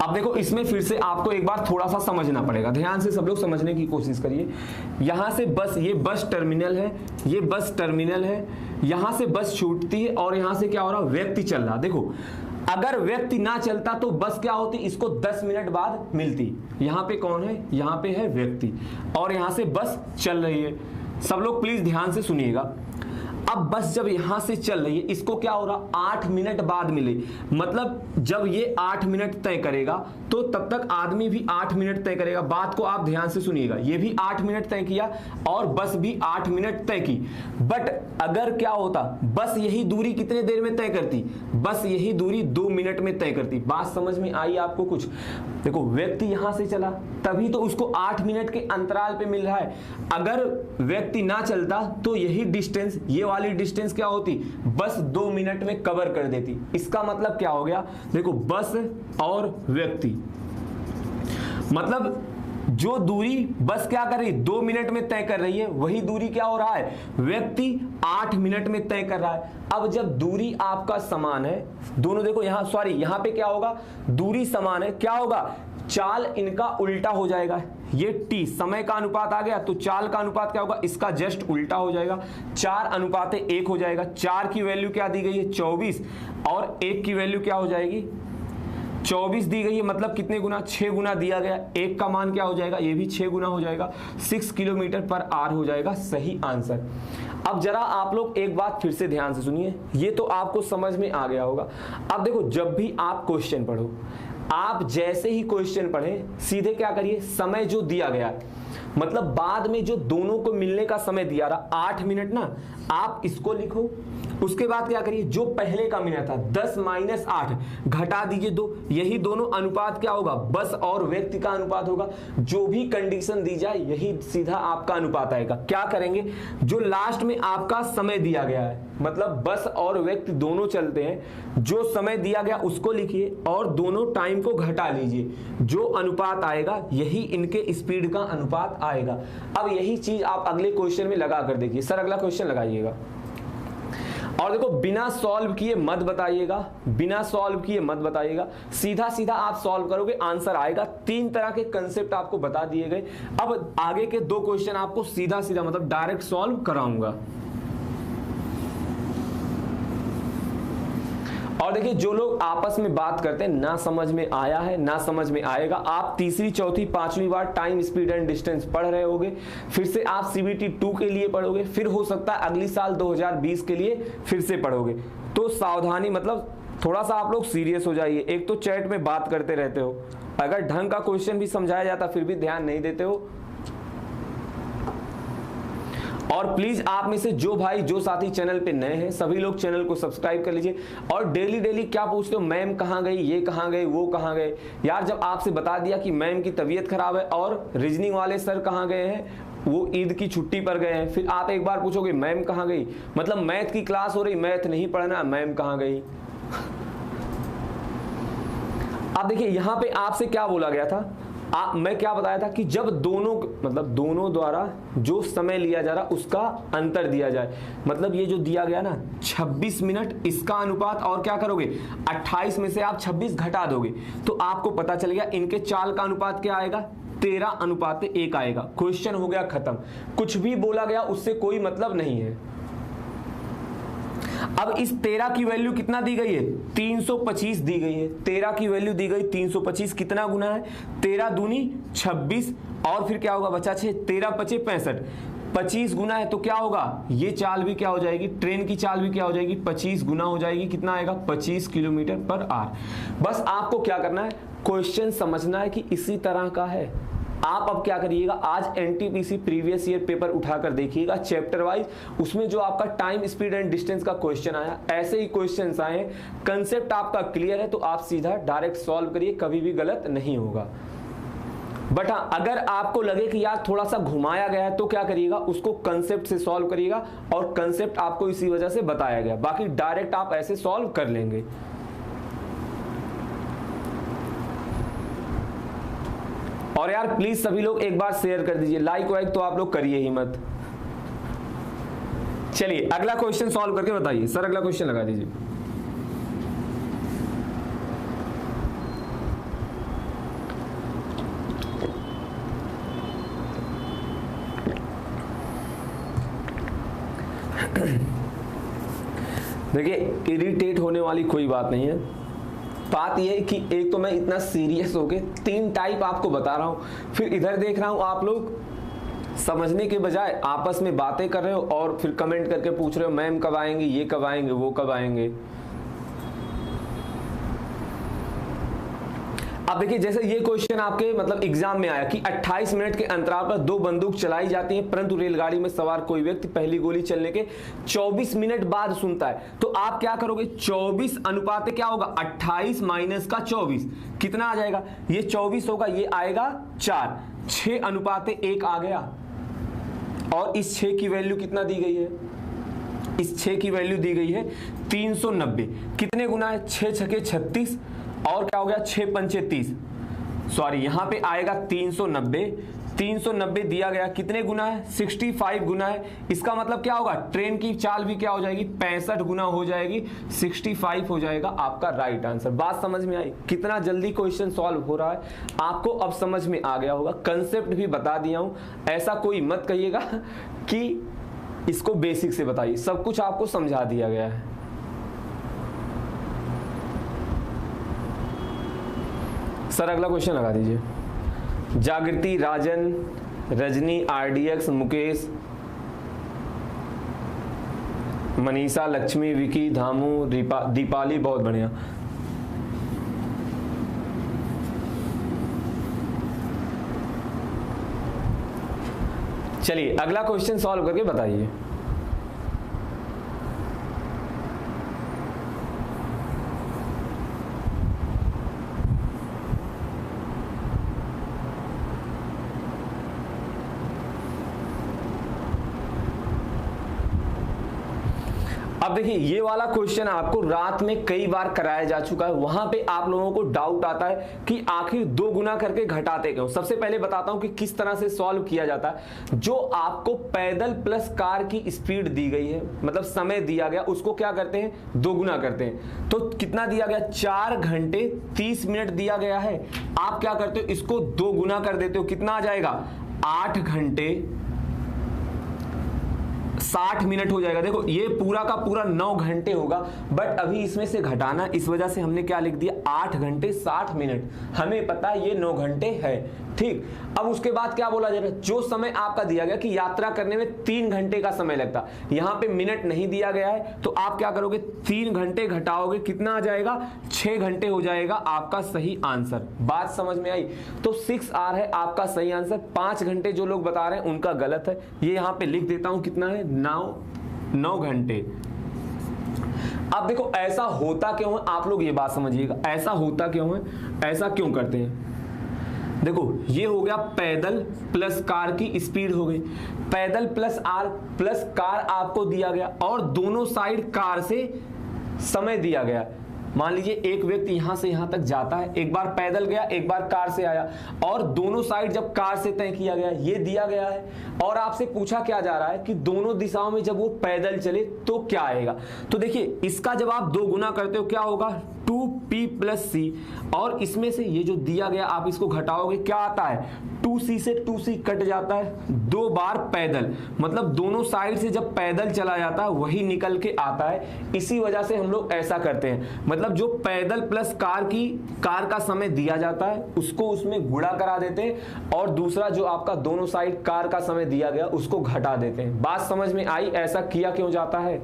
[SPEAKER 1] अब देखो, इसमें फिर से आपको एक बार थोड़ा सा समझना पड़ेगा, ध्यान से सब लोग समझने की कोशिश करिए। यहां से बस, ये बस टर्मिनल है, ये बस टर्मिनल है, यहां से बस छूटती है और यहां से क्या हो रहा, व्यक्ति चल रहा। देखो, अगर व्यक्ति ना चलता तो बस क्या होती, इसको 10 मिनट बाद मिलती। यहां पे कौन है, यहां पे है व्यक्ति और यहां से बस चल रही है। सब लोग प्लीज ध्यान से सुनिएगा। अब बस जब यहां से चल रही है, इसको क्या हो रहा, 8 मिनट बाद मिले, मतलब जब ये 8 मिनट तय करेगा तो तब तक आदमी भी 8 मिनट तय करेगा। बात को आप ध्यान से सुनिएगा, ये भी 8 मिनट तय किया और बस भी 8 मिनट तय की। बट अगर क्या होता, बस यही दूरी कितने देर में तय करती, बस यही दूरी 2 मिनट में तय करती। बात समझ में आई आपको कुछ? देखो, व्यक्ति यहां से चला तभी तो उसको 8 मिनट के अंतराल पे मिल रहा है। अगर व्यक्ति ना चलता तो यही डिस्टेंस, ये वाली डिस्टेंस क्या होती, बस 2 मिनट में कवर कर देती। इसका मतलब क्या हो गया, देखो, बस और व्यक्ति, मतलब जो दूरी बस क्या कर रही है, 2 मिनट में तय कर रही है, वही दूरी क्या हो रहा है, व्यक्ति 8 मिनट में तय कर रहा है। अब जब दूरी आपका समान है, दोनों देखो यहां, सॉरी यहां पे क्या होगा, दूरी समान है, क्या होगा, चाल इनका उल्टा हो जाएगा। ये t समय का अनुपात आ गया तो चाल का अनुपात क्या होगा, इसका जस्ट उल्टा हो जाएगा। 4:1 हो जाएगा। 4 की वैल्यू क्या दी गई है, 24, और 1 की वैल्यू क्या हो जाएगी, 24 दी गई है, मतलब कितने गुना, 6 गुना दिया गया। 1 का मान क्या हो जाएगा, ये भी 6 गुना हो जाएगा, 6 किलोमीटर/आवर हो जाएगा सही आंसर। अब जरा आप लोग एक बात फिर से ध्यान से सुनिए, ये तो आपको समझ में आ गया होगा। अब देखो, जब भी आप क्वेश्चन पढ़ो, आप जैसे ही क्वेश्चन पढ़ें सीधे क्या करिए, समय जो दिया गया, मतलब बाद में जो दोनों को मिलने का समय दिया रहा 8 मिनट ना, आप इसको लिखो। उसके बाद क्या करिए, जो पहले का मिनट था 10 - 8 घटा दीजिए 2, यही दोनों अनुपात क्या होगा, बस और व्यक्ति का अनुपात होगा। जो भी कंडीशन दी जाए यही सीधा आपका अनुपात आएगा। क्या करेंगे, जो लास्ट में आपका समय दिया गया है, मतलब बस और व्यक्ति दोनों चलते हैं, जो समय दिया गया उसको लिखिए और दोनों टाइम को घटा लीजिए। जो अनुपात आएगा यही इनके स्पीड का अनुपात आएगा। अब यही चीज आप अगले क्वेश्चन में लगा कर देखिए। सर अगला क्वेश्चन लगाइएगा और देखो, बिना सॉल्व किए मत बताइएगा, बिना सॉल्व किए मत बताइएगा, सीधा सीधा आप सॉल्व करोगे आंसर आएगा। 3 तरह के कंसेप्ट आपको बता दिए गए। अब आगे के 2 क्वेश्चन आपको सीधा सीधा मतलब डायरेक्ट सॉल्व कराऊंगा। और देखिए, जो लोग आपस में बात करते हैं, ना समझ में आया है ना समझ में आएगा, आप तीसरी चौथी 5वीं बार टाइम स्पीड एंड डिस्टेंस पढ़ रहे होगे, फिर से आप CBT 2 के लिए पढ़ोगे, फिर हो सकता है अगली साल 2020 के लिए फिर से पढ़ोगे। तो सावधानी, मतलब थोड़ा सा आप लोग सीरियस हो जाइए। एक तो चैट में बात करते रहते हो, अगर ढंग का क्वेश्चन भी समझाया जाता फिर भी ध्यान नहीं देते हो। और प्लीज आप में से जो भाई जो साथी चैनल पे नए हैं सभी लोग चैनल को सब्सक्राइब कर लीजिए। और डेली डेली क्या पूछते हो, मैम कहाँ गई, ये कहाँ गए, वो कहाँ गए। यार जब आपसे बता दिया कि मैम की तबीयत खराब है और रीजनिंग वाले सर कहाँ गए हैं, वो ईद की छुट्टी पर गए हैं, फिर आप एक बार पूछोगे मैम कहाँ गई, मतलब मैथ की क्लास हो रही, मैथ नहीं पढ़ना, मैम कहाँ गई। अब देखिए यहां पे आपसे क्या बोला गया था, मैं क्या बताया था कि जब दोनों मतलब दोनों द्वारा जो समय लिया जा रहा उसका अंतर दिया जाए, मतलब ये जो दिया गया ना 26 मिनट इसका अनुपात और क्या करोगे 28 में से आप 26 घटा दोगे तो आपको पता चल गया इनके चाल का अनुपात क्या आएगा 13:1 आएगा। क्वेश्चन हो गया खत्म, कुछ भी बोला गया उससे कोई मतलब नहीं है। अब इस 13 की वैल्यू कितना दी गई है 325 दी गई है, 13 की वैल्यू दी गई 325, कितना गुना है 13 दूनी 26 और फिर क्या होगा बचा 6, 13 × 5 = 65, 25 गुना है तो क्या होगा ये चाल भी क्या हो जाएगी, ट्रेन की चाल भी क्या हो जाएगी 25 गुना हो जाएगी, कितना आएगा 25 km/h। बस आपको क्या करना है क्वेश्चन समझना है कि इसी तरह का है। आप अब क्या करिएगा, आज एनटीपीसी प्रीवियस ईयर पेपर उठाकर देखिएगा चैप्टर वाइज, उसमें जो आपका टाइम स्पीड एंड डिस्टेंस का क्वेश्चन आया ऐसे ही क्वेश्चंस आए, कंसेप्ट आपका क्लियर है तो आप सीधा डायरेक्ट सॉल्व करिए, कभी भी गलत नहीं होगा। बट हाँ अगर आपको लगे कि यार थोड़ा सा घुमाया गया है तो क्या करिएगा उसको कंसेप्ट से सॉल्व करिएगा, और कंसेप्ट आपको इसी वजह से बताया गया, बाकी डायरेक्ट आप ऐसे सॉल्व कर लेंगे। और यार प्लीज सभी लोग एक बार शेयर कर दीजिए, लाइक वाइक तो आप लोग करिए ही मत। चलिए अगला क्वेश्चन सॉल्व करके बताइए, सर अगला क्वेश्चन लगा दीजिए। देखिए इरिटेट होने वाली कोई बात नहीं है, बात यह है कि एक तो मैं इतना सीरियस होके 3 टाइप आपको बता रहा हूं, फिर इधर देख रहा हूं आप लोग समझने के बजाय आपस में बातें कर रहे हो और फिर कमेंट करके पूछ रहे हो मैम कब आएंगे, ये कब आएंगे, वो कब आएंगे। अब देखिए जैसे ये क्वेश्चन आपके मतलब एग्जाम में आया कि 28 मिनट के अंतराल पर 2 बंदूक चलाई जाती हैं परंतु रेलगाड़ी में सवार कोई व्यक्ति पहली गोली चलने के 24 मिनट बाद सुनता है, तो आप क्या करोगे 24 अनुपात क्या होगा 28 माइनस का 24 कितना आ जाएगा, ये 24 होगा, ये आएगा 4, 6:1 आ गया। और इस 6 की वैल्यू कितना दी गई है, इस 6 की वैल्यू दी गई है 390, कितने गुना है 6 × 6 = 36 और क्या हो गया 6 × 5 = 30, सॉरी यहां पे आएगा 390 दिया गया, कितने गुना है 65 गुना है, इसका मतलब क्या होगा ट्रेन की चाल भी क्या हो जाएगी 65 गुना हो जाएगी, 65 हो जाएगा आपका राइट आंसर। बात समझ में आई, कितना जल्दी क्वेश्चन सॉल्व हो रहा है, आपको अब समझ में आ गया होगा, कंसेप्ट भी बता दिया हूं, ऐसा कोई मत कहिएगा कि इसको बेसिक से बताइए, सब कुछ आपको समझा दिया गया है। सर अगला क्वेश्चन लगा दीजिए। जागृति, राजन, रजनी, आरडीएक्स, मुकेश, मनीषा, लक्ष्मी, विकी, धामू, दीपाली, बहुत बढ़िया। चलिए अगला क्वेश्चन सॉल्व करके बताइए। अब देखिए ये वाला क्वेश्चन आपको रात में कई बार कराया जा चुका है, वहां पे आप लोगों को डाउट आता है कि आखिर 2 गुना करके घटाते क्यों। सबसे पहले बताता हूं कि किस तरह से सॉल्व किया जाता है। जो आपको पैदल प्लस कार की स्पीड दी गई है, मतलब समय दिया गया, उसको क्या करते हैं 2 गुना करते हैं। तो कितना दिया गया 4 घंटे 30 मिनट दिया गया है, आप क्या करते हो इसको 2 गुना कर देते हो, कितना आ जाएगा 8 घंटे 60 मिनट हो जाएगा। देखो ये पूरा का पूरा 9 घंटे होगा, बट अभी इसमें से घटाना, इस वजह से हमने क्या लिख दिया 8 घंटे 60 मिनट, हमें पता है ये 9 घंटे है, ठीक। अब उसके बाद क्या बोला जा रहा है, जो समय आपका दिया गया कि यात्रा करने में 3 घंटे का समय लगता, यहां पे मिनट नहीं दिया गया है, तो आप क्या करोगे 3 घंटे घटाओगे, कितना आ जाएगा 6 घंटे हो जाएगा आपका सही आंसर। बात समझ में आई? तो 6 आवर है आपका सही आंसर। 5 घंटे जो लोग बता रहे हैं उनका गलत है। ये यहां पे लिख देता हूं, कितना है, 9 घंटे। अब देखो ऐसा होता क्यों है, आप लोग ये बात समझिएगा, ऐसा होता क्यों है, ऐसा क्यों करते हैं। देखो ये हो गया पैदल प्लस कार की स्पीड हो गई, पैदल प्लस आर प्लस कार आपको दिया गया और दोनों साइड कार से समय दिया गया। मान लीजिए एक व्यक्ति यहां से यहां तक जाता है, एक बार पैदल गया, एक बार कार से आया, और दोनों साइड जब कार से तय किया गया, ये दिया गया है। और आपसे पूछा क्या जा रहा है कि दोनों दिशाओं में जब वो पैदल चले तो क्या आएगा। तो देखिए इसका जब आप 2 गुना करते हो क्या होगा, 2p + c, और इसमें से ये जो दिया गया आप इसको घटाओगे, क्या आता है, 2c से 2c कट जाता है, 2 बार पैदल, मतलब दोनों साइड से जब पैदल चला जाता है वही निकल के आता है। इसी वजह से हम लोग ऐसा करते हैं, मतलब जो पैदल प्लस कार का समय दिया जाता है उसको उसमें गुणा करा देते हैं, और दूसरा जो आपका दोनों साइड कार का समय दिया गया उसको घटा देते हैं। बात समझ में आई, ऐसा किया क्यों जाता है।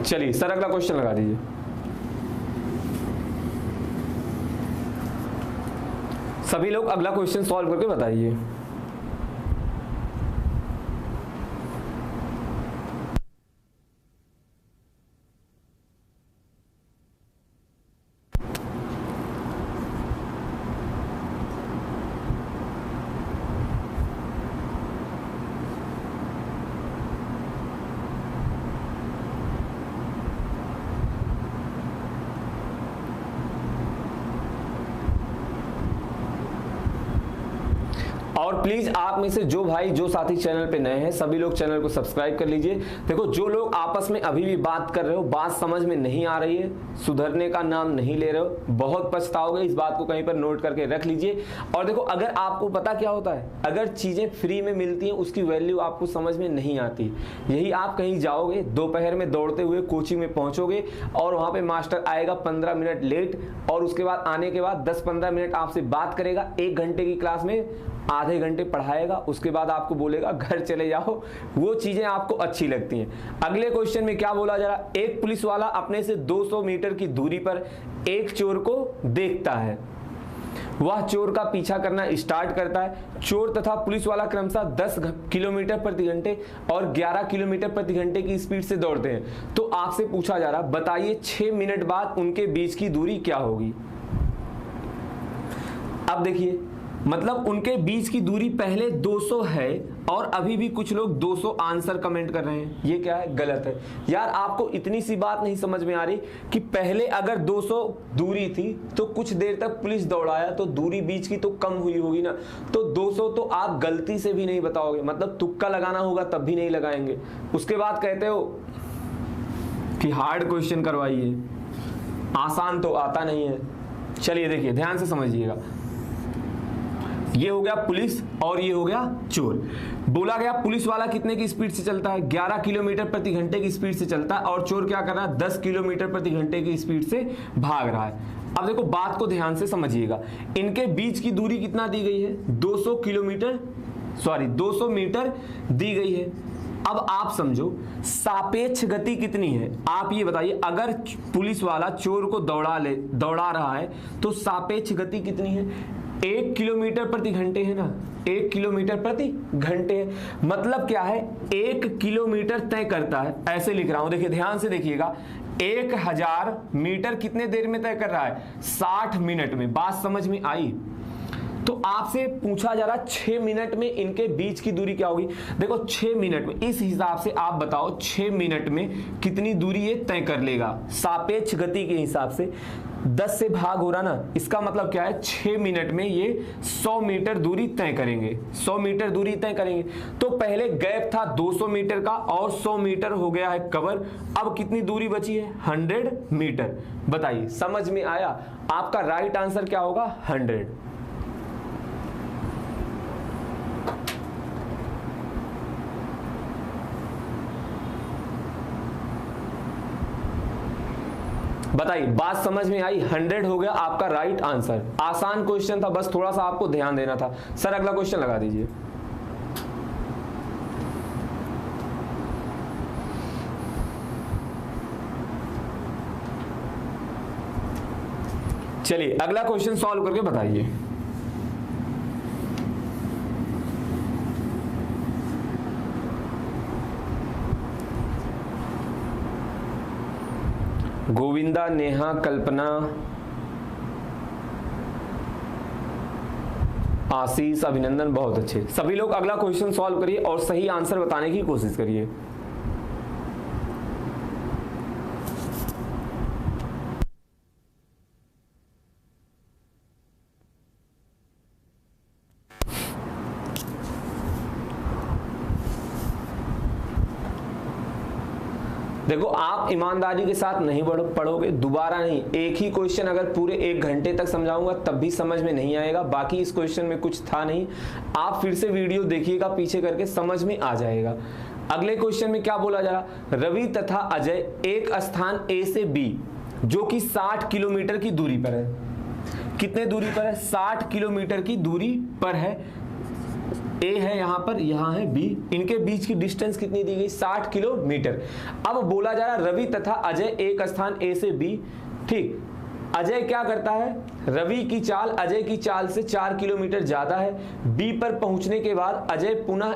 [SPEAKER 1] चलिए सर अगला क्वेश्चन लगा दीजिए। सभी लोग अगला क्वेश्चन सॉल्व करके बताइए। और प्लीज आप में से जो भाई जो साथी चैनल पे नए हैं सभी लोग चैनल को सब्सक्राइब कर लीजिए। देखो जो लोग आपस में अभी भी बात कर रहे हो, बात समझ में नहीं आ रही है, सुधरने का नाम नहीं ले रहे हो, बहुत पछताओगे। इस बात को कहीं पर नोट करके रख लीजिए। और देखो अगर आपको पता क्या होता है, अगर चीजें फ्री में मिलती हैं उसकी वैल्यू आपको समझ में नहीं आती। यही आप कहीं जाओगे, दोपहर में दौड़ते हुए कोचिंग में पहुंचोगे और वहां पे मास्टर आएगा 15 मिनट लेट, और उसके बाद आने के बाद 10-15 मिनट आपसे बात करेगा, 1 घंटे की क्लास में आधे घंटे पढ़ाएगा, उसके बाद आपको बोलेगा घर चले जाओ। वो चीजें आपको अच्छी लगती हैं। अगले क्वेश्चन में क्या बोला जा रहा है, एक पुलिस वाला अपने से 200 मीटर की दूरी पर एक चोर को देखता है। वह चोर का पीछा करना स्टार्ट करता है। चोर तथा पुलिस वाला क्रमशः 10 किलोमीटर प्रति घंटे और 11 किलोमीटर प्रति घंटे की स्पीड से दौड़ते हैं। तो आपसे पूछा जा रहा, बताइए 6 मिनट बाद उनके बीच की दूरी क्या होगी। अब देखिए, मतलब उनके बीच की दूरी पहले 200 है और अभी भी कुछ लोग 200 आंसर कमेंट कर रहे हैं। ये क्या है, गलत है। यार आपको इतनी सी बात नहीं समझ में आ रही कि पहले अगर 200 दूरी थी तो कुछ देर तक पुलिस दौड़ाया तो दूरी बीच की तो कम हुई होगी ना। तो 200 तो आप गलती से भी नहीं बताओगे, मतलब तुक्का लगाना होगा तब भी नहीं लगाएंगे। उसके बाद कहते हो कि हार्ड क्वेश्चन करवाइए, आसान तो आता नहीं है। चलिए देखिए ध्यान से समझिएगा, ये हो गया पुलिस और ये हो गया चोर। बोला गया पुलिस वाला कितने की स्पीड से चलता है, 11 किलोमीटर प्रति घंटे की स्पीड से चलता है, और चोर क्या कर रहा है, 10 किलोमीटर प्रति घंटे की स्पीड से भाग रहा है। अब देखो बात को ध्यान से समझिएगा, इनके बीच की दूरी कितना दी गई है, 200 मीटर दी गई है। अब आप समझो सापेक्ष गति कितनी है, आप ये बताइए। अगर पुलिस वाला चोर को दौड़ा रहा है तो सापेक्ष गति कितनी है, 1 किलोमीटर प्रति घंटे है ना, 1 किलोमीटर प्रति घंटे है। मतलब क्या है, 1 किलोमीटर तय करता है। ऐसे लिख रहा हूं, देखिए ध्यान से देखिएगा, 1000 मीटर कितने देर में तय कर रहा है, 60 मिनट में। बात समझ में आई। तो आपसे पूछा जा रहा 6 मिनट में इनके बीच की दूरी क्या होगी। देखो 6 मिनट में, इस हिसाब से आप बताओ 6 मिनट में कितनी दूरी ये तय कर लेगा सापेक्ष गति के हिसाब से। 10 से भाग हो रहा ना, इसका मतलब क्या है, 6 मिनट में ये 100 मीटर दूरी तय करेंगे, 100 मीटर दूरी तय करेंगे। तो पहले गैप था 200 मीटर का और 100 मीटर हो गया है कवर। अब कितनी दूरी बची है, 100 मीटर। बताइए समझ में आया। आपका राइट आंसर क्या होगा, 100। बताइए बात समझ में आई, 100 हो गया आपका राइट आंसर। आसान क्वेश्चन था, बस थोड़ा सा आपको ध्यान देना था। सर अगला क्वेश्चन लगा दीजिए। चलिए अगला क्वेश्चन सॉल्व करके बताइए। गोविंदा, नेहा, कल्पना, आशीष, अभिनंदन, बहुत अच्छे। सभी लोग अगला क्वेश्चन सॉल्व करिए और सही आंसर बताने की कोशिश करिए। देखो आप ईमानदारी के साथ नहीं पढ़ोगे, दोबारा नहीं, एक ही क्वेश्चन अगर पूरे 1 घंटे तक समझाऊंगा तब भी समझ में नहीं आएगा। बाकी इस क्वेश्चन में कुछ था नहीं, आप फिर से वीडियो देखिएगा पीछे करके, समझ में आ जाएगा। अगले क्वेश्चन में क्या बोला जा रहा, रवि तथा अजय एक स्थान ए से बी जो कि 60 किलोमीटर की दूरी पर है। कितने दूरी पर है? 60 किलोमीटर की दूरी पर है। ए है यहां पर, यहां है बी, इनके बीच की डिस्टेंस कितनी दी गई? 60 किलोमीटर। अब बोला जा रहा रवि तथा अजय एक स्थान ए से बी, ठीक। अजय क्या करता है? रवि की चाल अजय की चाल से 4 किलोमीटर ज्यादा है। बी पर पहुंचने के बाद अजय पुनः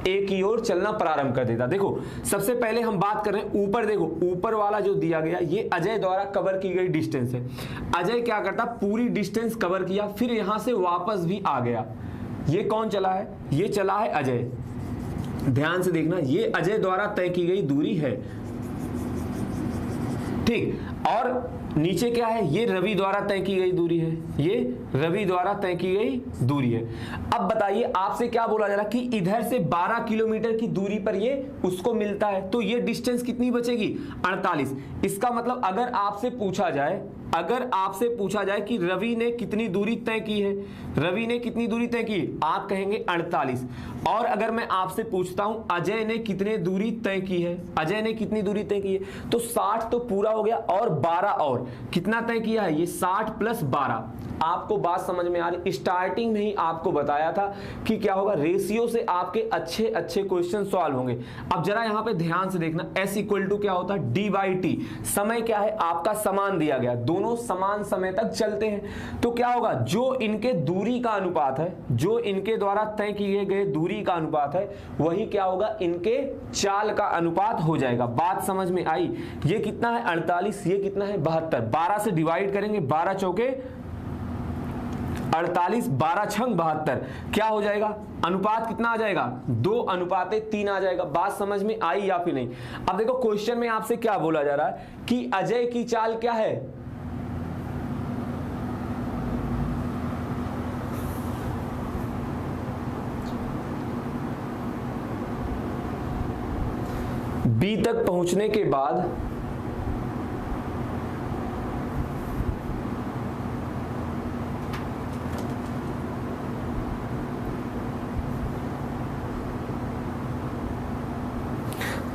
[SPEAKER 1] ए की ओर चलना प्रारंभ कर देता। देखो सबसे पहले हम बात कर रहे हैं ऊपर, देखो ऊपर वाला जो दिया गया ये अजय द्वारा कवर की गई डिस्टेंस है। अजय क्या करता? पूरी डिस्टेंस कवर किया, फिर यहां से वापस भी आ गया। ये कौन चला है? ये चला है अजय। ध्यान से देखना, ये अजय द्वारा तय की गई दूरी है, ठीक। और नीचे क्या है? ये रवि द्वारा तय की गई दूरी है, ये रवि द्वारा तय की गई दूरी है। अब बताइए आपसे क्या बोला जा रहा कि इधर से 12 किलोमीटर की दूरी पर ये उसको मिलता है, तो ये डिस्टेंस कितनी बचेगी? 48। इसका मतलब अगर आपसे पूछा जाए कि रवि ने कितनी दूरी तय की है, रवि ने कितनी दूरी तय की, आप कहेंगे 48। और अगर मैं आपसे पूछता हूं अजय ने कितनी दूरी तय की है, अजय ने कितनी दूरी तय की है, तो 60 तो पूरा हो गया और 12 और कितना तय किया है? ये 60 प्लस 12। आपको बात समझ में आ रही? स्टार्टिंग में ही आपको बताया था कि क्या होगा, रेशियो से आपके अच्छे अच्छे क्वेश्चन सॉल्व होंगे। अब जरा यहां पे ध्यान से देखना, S इक्वल टू क्या होता है? D by T. समय क्या है आपका? समान दिया गया, दोनों समान समय तक चलते हैं, तो क्या होगा? जो इनके दूरी का अनुपात है, जो इनके द्वारा तय किए गए दूरी का अनुपात है, वही क्या होगा? इनके चाल का अनुपात हो जाएगा। बात समझ में आई? ये कितना है? 48, ये कितना है? 72। 12 से डिवाइड करेंगे, 12 चौके 48, 12 छंग 72, क्या हो जाएगा? अनुपात कितना आ जाएगा? 2:3 आ जाएगा। बात समझ में आई या फिर नहीं? अब देखो क्वेश्चन में आपसे क्या बोला जा रहा है कि अजय की चाल क्या है? बी तक पहुंचने के बाद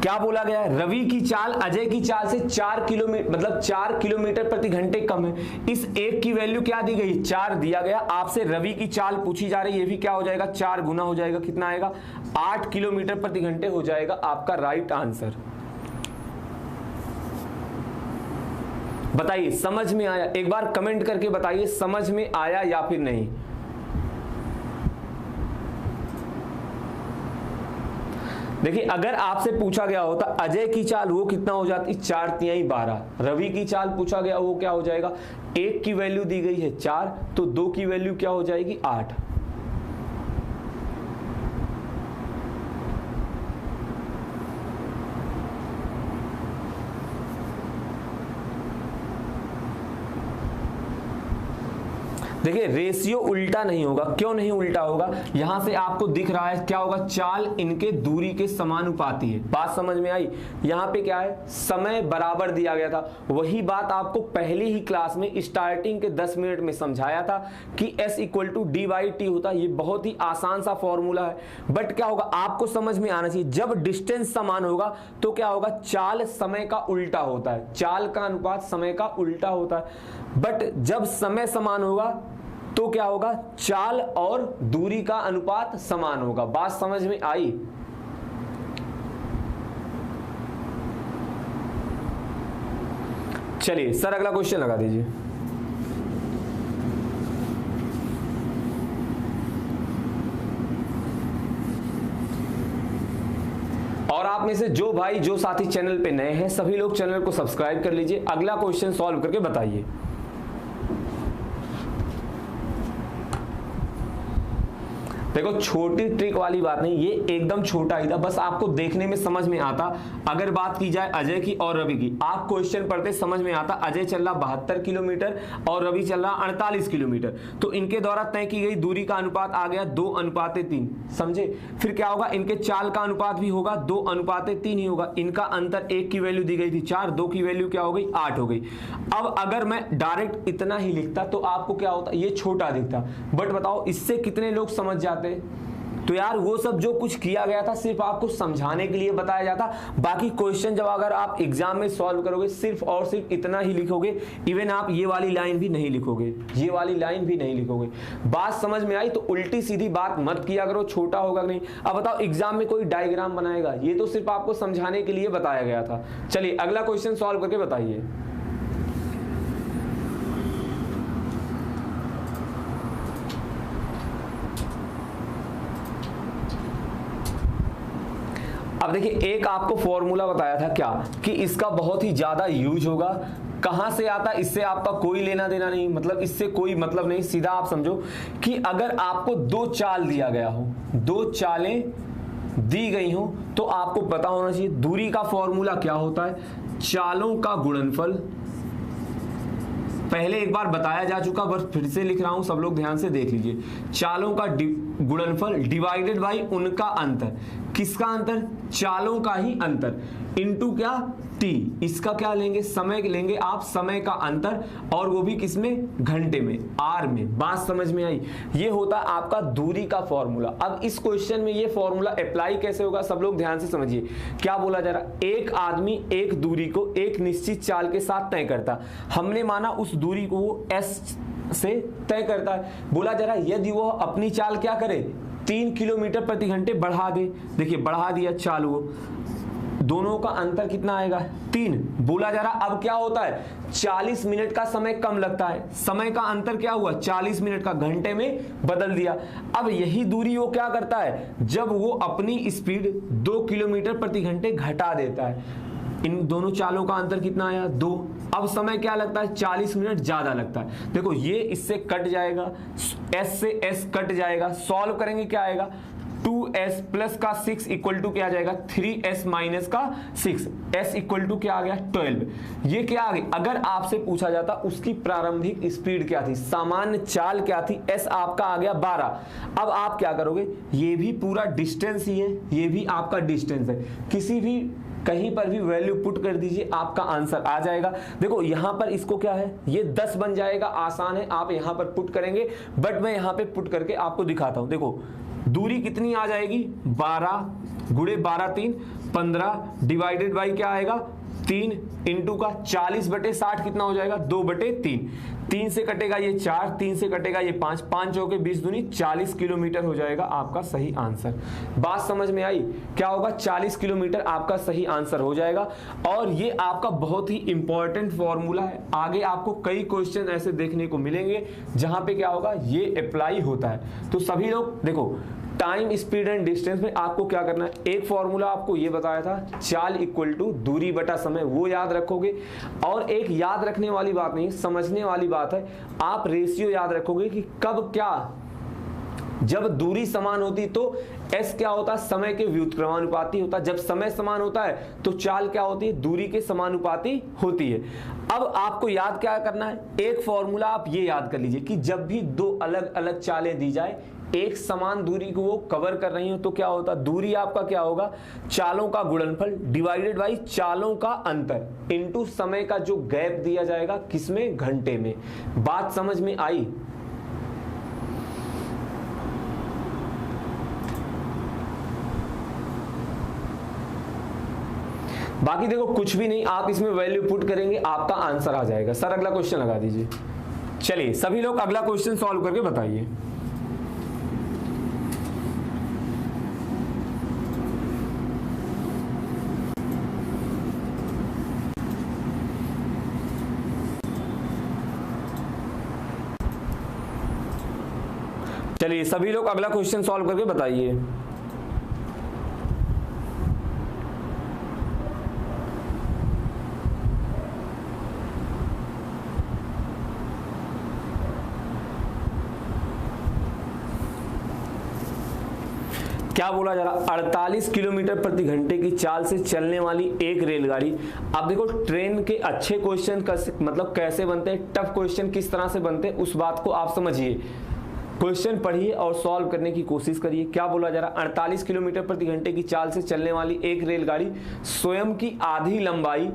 [SPEAKER 1] क्या बोला गया है? रवि की चाल अजय की चाल से 4 किलोमीटर मतलब 4 किलोमीटर प्रति घंटे कम है। इस एक की वैल्यू क्या दी गई? 4 दिया गया। आपसे रवि की चाल पूछी जा रही है, ये भी क्या हो जाएगा? 4 गुना हो जाएगा। कितना आएगा? 8 किलोमीटर प्रति घंटे हो जाएगा आपका राइट आंसर। बताइए समझ में आया? एक बार कमेंट करके बताइए समझ में आया या फिर नहीं। देखिए अगर आपसे पूछा गया होता अजय की चाल, वो कितना हो जाती? 4 तिहाई 12। रवि की चाल पूछा गया, वो क्या हो जाएगा? 1 की वैल्यू दी गई है 4, तो 2 की वैल्यू क्या हो जाएगी? 8। देखिए रेशियो उल्टा नहीं होगा। क्यों नहीं उल्टा होगा? यहां से आपको दिख रहा है क्या होगा? चाल इनके दूरी के समानुपाती है। बात समझ में आई? यहां पे क्या है? समय बराबर दिया गया था। वही बात आपको पहली ही क्लास में स्टार्टिंग के 10 मिनट में समझाया था कि S equal to D by T होता है। ये बहुत ही आसान सा फॉर्मूला है, बट क्या होगा आपको समझ में आना चाहिए, जब डिस्टेंस समान होगा तो क्या होगा? चाल समय का उल्टा होता है, चाल का अनुपात समय का उल्टा होता है। बट जब समय समान होगा तो क्या होगा? चाल और दूरी का अनुपात समान होगा। बात समझ में आई? चलिए सर अगला क्वेश्चन लगा दीजिए। और आप में से जो भाई जो साथी चैनल पे नए हैं सभी लोग चैनल को सब्सक्राइब कर लीजिए। अगला क्वेश्चन सॉल्व करके बताइए। देखो छोटी ट्रिक वाली बात नहीं, ये एकदम छोटा ही था, बस आपको देखने में समझ में आता। अगर बात की जाए अजय की और रवि की, आप क्वेश्चन पढ़ते समझ में आता अजय चल रहा 72 किलोमीटर और रवि चल रहा 48 किलोमीटर, तो इनके द्वारा तय की गई दूरी का अनुपात आ गया 2:3, समझे। फिर क्या होगा, इनके चाल का अनुपात भी होगा 2:3 ही होगा। इनका अंतर 1 की वैल्यू दी गई थी 4, 2 की वैल्यू क्या हो गई 8 हो गई। अब अगर मैं डायरेक्ट इतना ही लिखता तो आपको क्या होता, ये छोटा दिखता, बट बताओ इससे कितने लोग समझ जाते। तो यार वो सब जो कुछ किया गया था सिर्फ आपको समझाने के लिए बताया जाता। बाकी क्वेश्चन जब अगर आप एग्जाम में सॉल्व करोगे सिर्फ और सिर्फ इतना ही लिखोगे, इवन आप ये वाली लाइन भी नहीं लिखोगे, ये वाली लाइन भी नहीं लिखोगे। बात समझ में आई? तो उल्टी सीधी बात मत किया करो, छोटा होगा नहीं। अब बताओ एग्जाम में कोई डायग्राम बनाएगा, ये तो सिर्फ आपको समझाने के लिए बताया गया था। चलिए अगला क्वेश्चन सॉल्व करके बताइए। अब देखिए एक आपको फॉर्मूला बताया था क्या, कि इसका बहुत ही ज्यादा यूज होगा। कहां से आता, इससे आपका कोई लेना देना नहीं, मतलब इससे कोई मतलब नहीं। सीधा आप समझो कि अगर आपको 2 चाल दिया गया हो, 2 चालें दी गई हो, तो आपको पता होना चाहिए दूरी का फॉर्मूला क्या होता है, चालों का गुणनफल। पहले एक बार बताया जा चुका, बस फिर से लिख रहा हूं, सब लोग ध्यान से देख लीजिए। चालों का गुणनफल डिवाइडेड बाई उनका अंतर। किसका अंतर? चालों का ही अंतर, इनटू क्या, टी। इसका क्या लेंगे, समय लेंगे आप, समय का अंतर, और वो भी किसमें, घंटे में, आर में। बात समझ में आई? ये होता है आपका दूरी का फॉर्मूला। अब इस क्वेश्चन में ये फॉर्मूला अप्लाई कैसे होगा, सब लोग ध्यान से समझिए। क्या बोला जा रहा, एक आदमी एक दूरी को एक निश्चित चाल के साथ तय करता। हमने माना उस दूरी को वो एस से तय करता है। बोला जा रहा है यदि वो अपनी चाल क्या करे, 3 किलोमीटर प्रति घंटे बढ़ा दे। देखिए बढ़ा दिया चाल, वो दोनों का अंतर कितना आएगा, 3। बोला जा रहा अब क्या होता है, 40 मिनट का समय कम लगता है। समय का अंतर क्या हुआ, 40 मिनट का घंटे में बदल दिया। अब यही दूरी वो क्या करता है, जब वो अपनी स्पीड 2 किलोमीटर प्रति घंटे घटा देता है। इन दोनों चालों का अंतर कितना आया, 2। अब समय क्या लगता है, 40 मिनट ज्यादा लगता है। देखो ये इससे कट जाएगा, एस से एस कट जाएगा, सॉल्व करेंगे क्या आएगा, 2s प्लस का 6 इक्वल टू क्या आ जाएगा, 3s माइनस का 6, s इक्वल टू क्या आ गया, 12। ये क्या आ गई, अगर आपसे पूछा जाता उसकी प्रारंभिक स्पीड क्या थी, सामान्य चाल क्या थी, s आपका आ गया 12। अब आप क्या करोगे, ये भी पूरा डिस्टेंस ही है, ये भी आपका डिस्टेंस है, किसी भी कहीं पर भी वैल्यू पुट कर दीजिए, आपका आंसर आ जाएगा। देखो यहां पर इसको क्या है, ये 10 बन जाएगा, आसान है, आप यहां पर पुट करेंगे, बट मैं यहां पे पुट करके आपको दिखाता हूं। देखो दूरी कितनी आ जाएगी, 12 गुणे 12 3 15 डिवाइडेड बाई क्या आएगा, 3 इंटू का 40/60 कितना हो जाएगा, 2/3। 3 से कटेगा ये 4, 3 से कटेगा ये 5, 5 चौके 20 दूनी 40 किलोमीटर हो जाएगा आपका सही आंसर। बात समझ में आई? क्या होगा, 40 किलोमीटर आपका सही आंसर हो जाएगा। और ये आपका बहुत ही इंपॉर्टेंट फॉर्मूला है, आगे आपको कई क्वेश्चन ऐसे देखने को मिलेंगे जहां पे क्या होगा, ये अप्लाई होता है। तो सभी लोग देखो, टाइम स्पीड एंड डिस्टेंस में आपको क्या करना है, एक फॉर्मूला आपको ये बताया था, चाल इक्वल टू दूरी बटा समय, वो याद रखोगे। और एक याद रखने वाली बात नहीं, समझने वाली बात है, आप रेशियो याद रखोगे कि कब क्या, जब दूरी समान होती तो s क्या होता, समय के व्युत्क्रमानुपाती होता। जब समय समान होता है तो चाल क्या होती है, दूरी के समानुपाती होती है। अब आपको याद क्या करना है, एक फॉर्मूला आप ये याद कर लीजिए कि जब भी 2 अलग अलग चालें दी जाए, एक समान दूरी को वो कवर कर रही हो, तो क्या होता, दूरी आपका क्या होगा, चालों का गुणनफल डिवाइडेड बाई चालों का अंतर इनटू समय का जो गैप दिया जाएगा, किसमें, घंटे में। बात समझ में आई? बाकी देखो कुछ भी नहीं, आप इसमें वैल्यू पुट करेंगे, आपका आंसर आ जाएगा। सर अगला क्वेश्चन लगा दीजिए। चलिए सभी लोग अगला क्वेश्चन सॉल्व करके बताइए। चलिए सभी लोग अगला क्वेश्चन सॉल्व करके बताइए। क्या बोला जा रहा, 48 किलोमीटर प्रति घंटे की चाल से चलने वाली एक रेलगाड़ी। अब देखो ट्रेन के अच्छे क्वेश्चन मतलब कैसे बनते हैं, टफ क्वेश्चन किस तरह से बनते हैं, उस बात को आप समझिए। क्वेश्चन पढ़िए और सॉल्व करने की कोशिश करिए। क्या बोला जा रहा, 48 किलोमीटर प्रति घंटे की चाल से चलने वाली एक रेलगाड़ी स्वयं की आधी लंबाई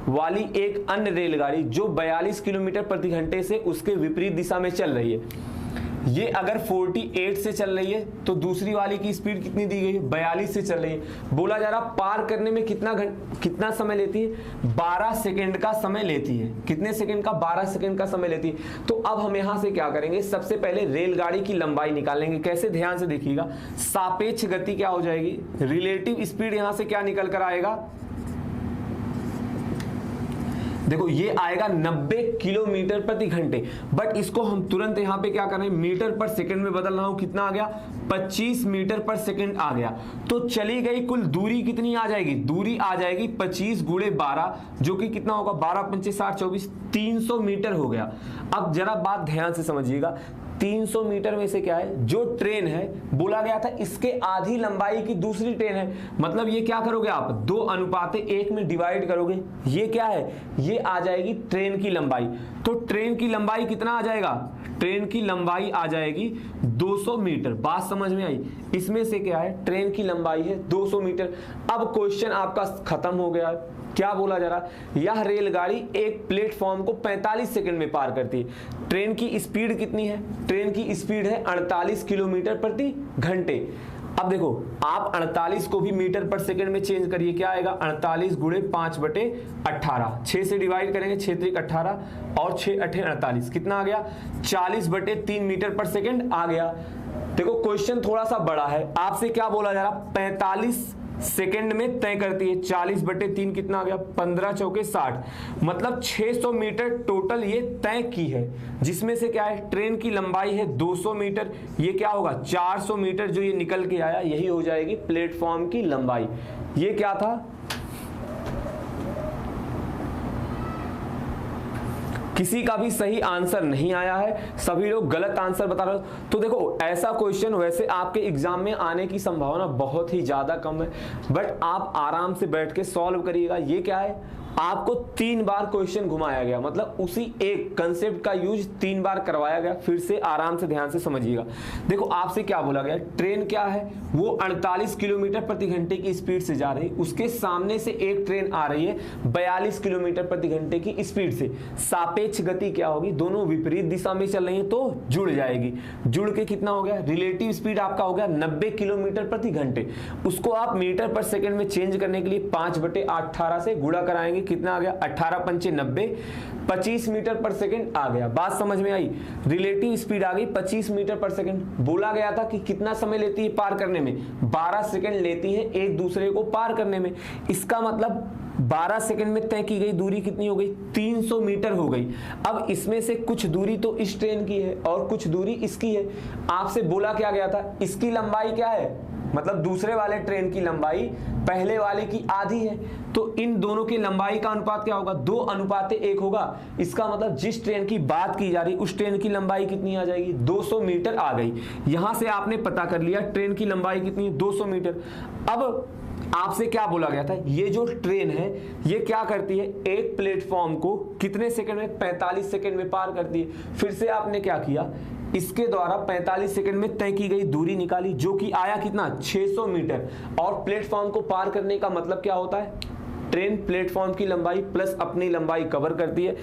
[SPEAKER 1] वाली एक अन्य रेलगाड़ी जो 42 किलोमीटर प्रति घंटे से उसके विपरीत दिशा में चल रही है। ये अगर 48 से चल रही है तो दूसरी वाली की स्पीड कितनी दी गई है, 42 से चल रही है। बोला जा रहा पार करने में कितना समय लेती है, 12 सेकंड का समय लेती है। कितने सेकंड का, 12 सेकंड का समय लेती है। तो अब हम यहां से क्या करेंगे, सबसे पहले रेलगाड़ी की लंबाई निकालेंगे। कैसे, ध्यान से देखिएगा। सापेक्ष गति क्या हो जाएगी, रिलेटिव स्पीड यहां से क्या निकल कर आएगा, देखो ये आएगा 90 किलोमीटर प्रति घंटे। बट इसको हम तुरंत यहाँ पे क्या कर रहे हैं, मीटर पर सेकंड में बदल रहा हूं। कितना आ गया, 25 मीटर पर सेकंड आ गया। तो चली गई कुल दूरी कितनी आ जाएगी, दूरी आ जाएगी 25 गुणे 12 जो कि कितना होगा, 12 पंचे 60 24, 300 मीटर हो गया। अब जरा बात ध्यान से समझिएगा, 300 मीटर में से क्या है, जो ट्रेन है बोला गया था इसके आधी लंबाई की दूसरी ट्रेन है। मतलब ये क्या करोगे आप, 2:1 में डिवाइड करोगे। ये क्या है, ये आ जाएगी ट्रेन की लंबाई। तो ट्रेन की लंबाई कितना आ जाएगा, ट्रेन की लंबाई आ जाएगी 200 मीटर। बात समझ में आई। इसमें से क्या है, ट्रेन की लंबाई है 200 मीटर। अब क्वेश्चन आपका खत्म हो गया। क्या बोला जा रहा, यह रेलगाड़ी एक प्लेटफॉर्म को 45 सेकंड में पार करती है। ट्रेन की स्पीड कितनी है, ट्रेन की स्पीड है 48 किलोमीटर प्रति घंटे। अब देखो आप 48 को भी मीटर पर सेकंड में चेंज करिए। क्या आएगा, 48 गुणे 5/18, 6 से डिवाइड करेंगे, 6 त्रिक 18 और 6 अठे 48, कितना आ गया, 40/3 मीटर पर सेकंड आ गया। देखो क्वेश्चन थोड़ा सा बड़ा है। आपसे क्या बोला जा रहा, 45 सेकंड में तय करती है। 40/3 कितना आ गया, 15 चौके 60, मतलब 600 मीटर टोटल ये तय की है। जिसमें से क्या है, ट्रेन की लंबाई है 200 मीटर, ये क्या होगा 400 मीटर जो ये निकल के आया, यही हो जाएगी प्लेटफॉर्म की लंबाई। ये क्या था, किसी का भी सही आंसर नहीं आया है, सभी लोग गलत आंसर बता रहे हो। तो देखो ऐसा क्वेश्चन वैसे आपके एग्जाम में आने की संभावना बहुत ही ज्यादा कम है, बट आप आराम से बैठ के सॉल्व करिएगा। ये क्या है, आपको 3 बार क्वेश्चन घुमाया गया, मतलब उसी एक कंसेप्ट का यूज 3 बार करवाया गया। फिर से आराम से ध्यान से समझिएगा। देखो आपसे क्या बोला गया, ट्रेन क्या है, वो 48 किलोमीटर प्रति घंटे की स्पीड से जा रही, उसके सामने से एक ट्रेन आ रही है 42 किलोमीटर प्रति घंटे की स्पीड से। सापेक्ष गति क्या होगी, दोनों विपरीत दिशा में चल रही है तो जुड़ जाएगी। जुड़ के कितना हो गया, रिलेटिव स्पीड आपका हो गया 90 किलोमीटर प्रति घंटे। उसको आप मीटर पर सेकंड में चेंज करने के लिए 5/18 से गुणा कराएंगे। कितना आ गया, 18 पंचे 90, 25 मीटर पर सेकंड आ गया। बात समझ में आई। रिलेटिव स्पीड आ गई 25 मीटर पर सेकंड। बोला गया था कि कितना समय लेती है पार करने में, 12 सेकंड लेती है एक दूसरे को पार करने में। इसका मतलब 12 सेकंड में तय की गई दूरी कितनी हो गई, 300 मीटर हो गई। अब इसमें से कुछ दूरी तो इस ट्रेन की है और कुछ दूरी इसकी है। आपसे बोला क्या गया था, इसकी लंबाई क्या है, मतलब दूसरे वाले ट्रेन की लंबाई पहले वाले की आधी है। तो इन दोनों की लंबाई का अनुपात क्या होगा, 2:1 होगा। इसका मतलब जिस ट्रेन की बात की जा रही उस ट्रेन की लंबाई कितनी आ जाएगी, 200 मीटर आ गई। यहां से आपने पता कर लिया ट्रेन की लंबाई कितनी है, 200 मीटर। अब आपसे क्या बोला गया था, ये जो ट्रेन है ये क्या करती है, एक प्लेटफॉर्म को कितने सेकंड में, 45 सेकंड में पार करती है। फिर से आपने क्या किया, इसके द्वारा 45 सेकंड में तय की गई दूरी निकाली, जो कि आया कितना, 600 मीटर। और प्लेटफॉर्म को पार करने का मतलब क्या होता है, ट्रेन प्लेटफॉर्म की लंबाई प्लस अपनी लंबाई कवर करती है।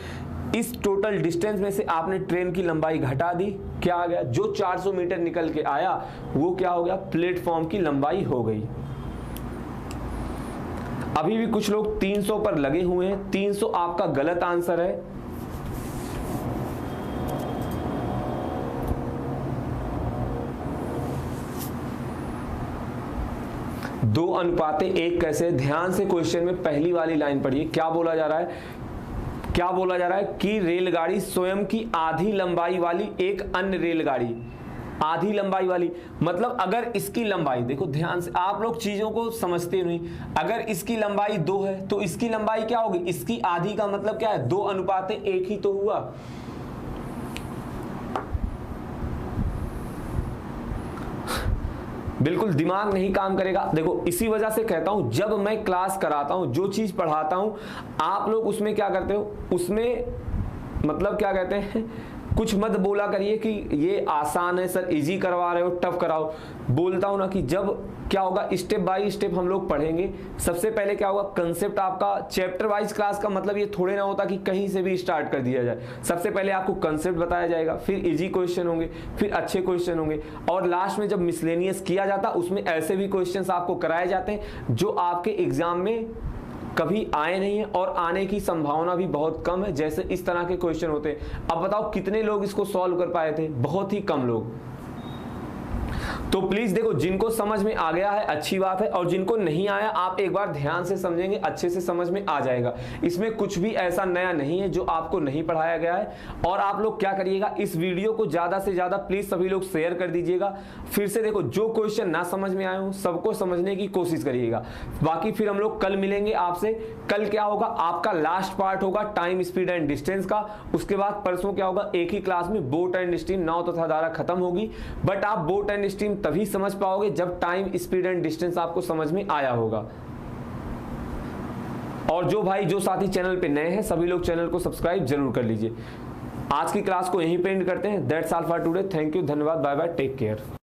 [SPEAKER 1] इस टोटल डिस्टेंस में से आपने ट्रेन की लंबाई घटा दी, क्या आ गया, जो 400 मीटर निकल के आया वो क्या हो गया, प्लेटफॉर्म की लंबाई हो गई। अभी भी कुछ लोग 300 पर लगे हुए हैं, 300 आपका गलत आंसर है। दो अनुपाते एक कैसे, ध्यान से क्वेश्चन में पहली वाली लाइन पढ़िए। क्या बोला जा रहा है, क्या बोला जा रहा है कि रेलगाड़ी स्वयं की आधी लंबाई वाली एक अन्य रेलगाड़ी, आधी लंबाई वाली मतलब अगर इसकी लंबाई, देखो ध्यान से, आप लोग चीजों को समझते नहीं। अगर इसकी लंबाई 2 है तो इसकी लंबाई क्या होगी, इसकी आधी का मतलब क्या है, 2:1 ही तो हुआ। बिल्कुल दिमाग नहीं काम करेगा। देखो इसी वजह से कहता हूं जब मैं क्लास कराता हूं, जो चीज पढ़ाता हूं, आप लोग उसमें क्या करते हो, उसमें मतलब क्या कहते हैं, कुछ मत बोला करिए कि ये आसान है सर, इजी करवा रहे हो, टफ कराओ। बोलता हूं ना कि जब क्या होगा, स्टेप बाय स्टेप हम लोग पढ़ेंगे। सबसे पहले क्या होगा, कंसेप्ट आपका चैप्टर वाइज क्लास का मतलब ये थोड़े ना होता कि कहीं से भी स्टार्ट कर दिया जाए। सबसे पहले आपको कंसेप्ट बताया जाएगा, फिर इजी क्वेश्चन होंगे, फिर अच्छे क्वेश्चन होंगे, और लास्ट में जब मिसलेनियस किया जाता उसमें ऐसे भी क्वेश्चंस आपको कराए जाते हैं जो आपके एग्जाम में कभी आए नहीं है और आने की संभावना भी बहुत कम है। जैसे इस तरह के क्वेश्चन होते हैं। अब बताओ कितने लोग इसको सॉल्व कर पाए थे, बहुत ही कम लोग। तो प्लीज देखो, जिनको समझ में आ गया है अच्छी बात है, और जिनको नहीं आया आप एक बार ध्यान से समझेंगे, अच्छे से समझ में आ जाएगा। इसमें कुछ भी ऐसा नया नहीं है जो आपको नहीं पढ़ाया गया है। और आप लोग क्या करिएगा, इस वीडियो को ज्यादा से ज्यादा प्लीज सभी लोग शेयर कर दीजिएगा। फिर से देखो, जो क्वेश्चन ना समझ में आए हो सबको समझने की कोशिश करिएगा। बाकी फिर हम लोग कल मिलेंगे आपसे। कल क्या होगा, आपका लास्ट पार्ट होगा टाइम, स्पीड एंड डिस्टेंस का। उसके बाद परसों क्या होगा, एक ही क्लास में बोट एंड स्टीम, नाव तथा धारा खत्म होगी। बट आप बोट एंड स्टीम तभी समझ पाओगे जब टाइम, स्पीड एंड डिस्टेंस आपको समझ में आया होगा। और जो साथी चैनल पे नए हैं सभी लोग चैनल को सब्सक्राइब जरूर कर लीजिए। आज की क्लास को यहीं पे एंड करते हैं। That's all for today. Thank you, धन्यवाद, बाय बाय, टेक केयर।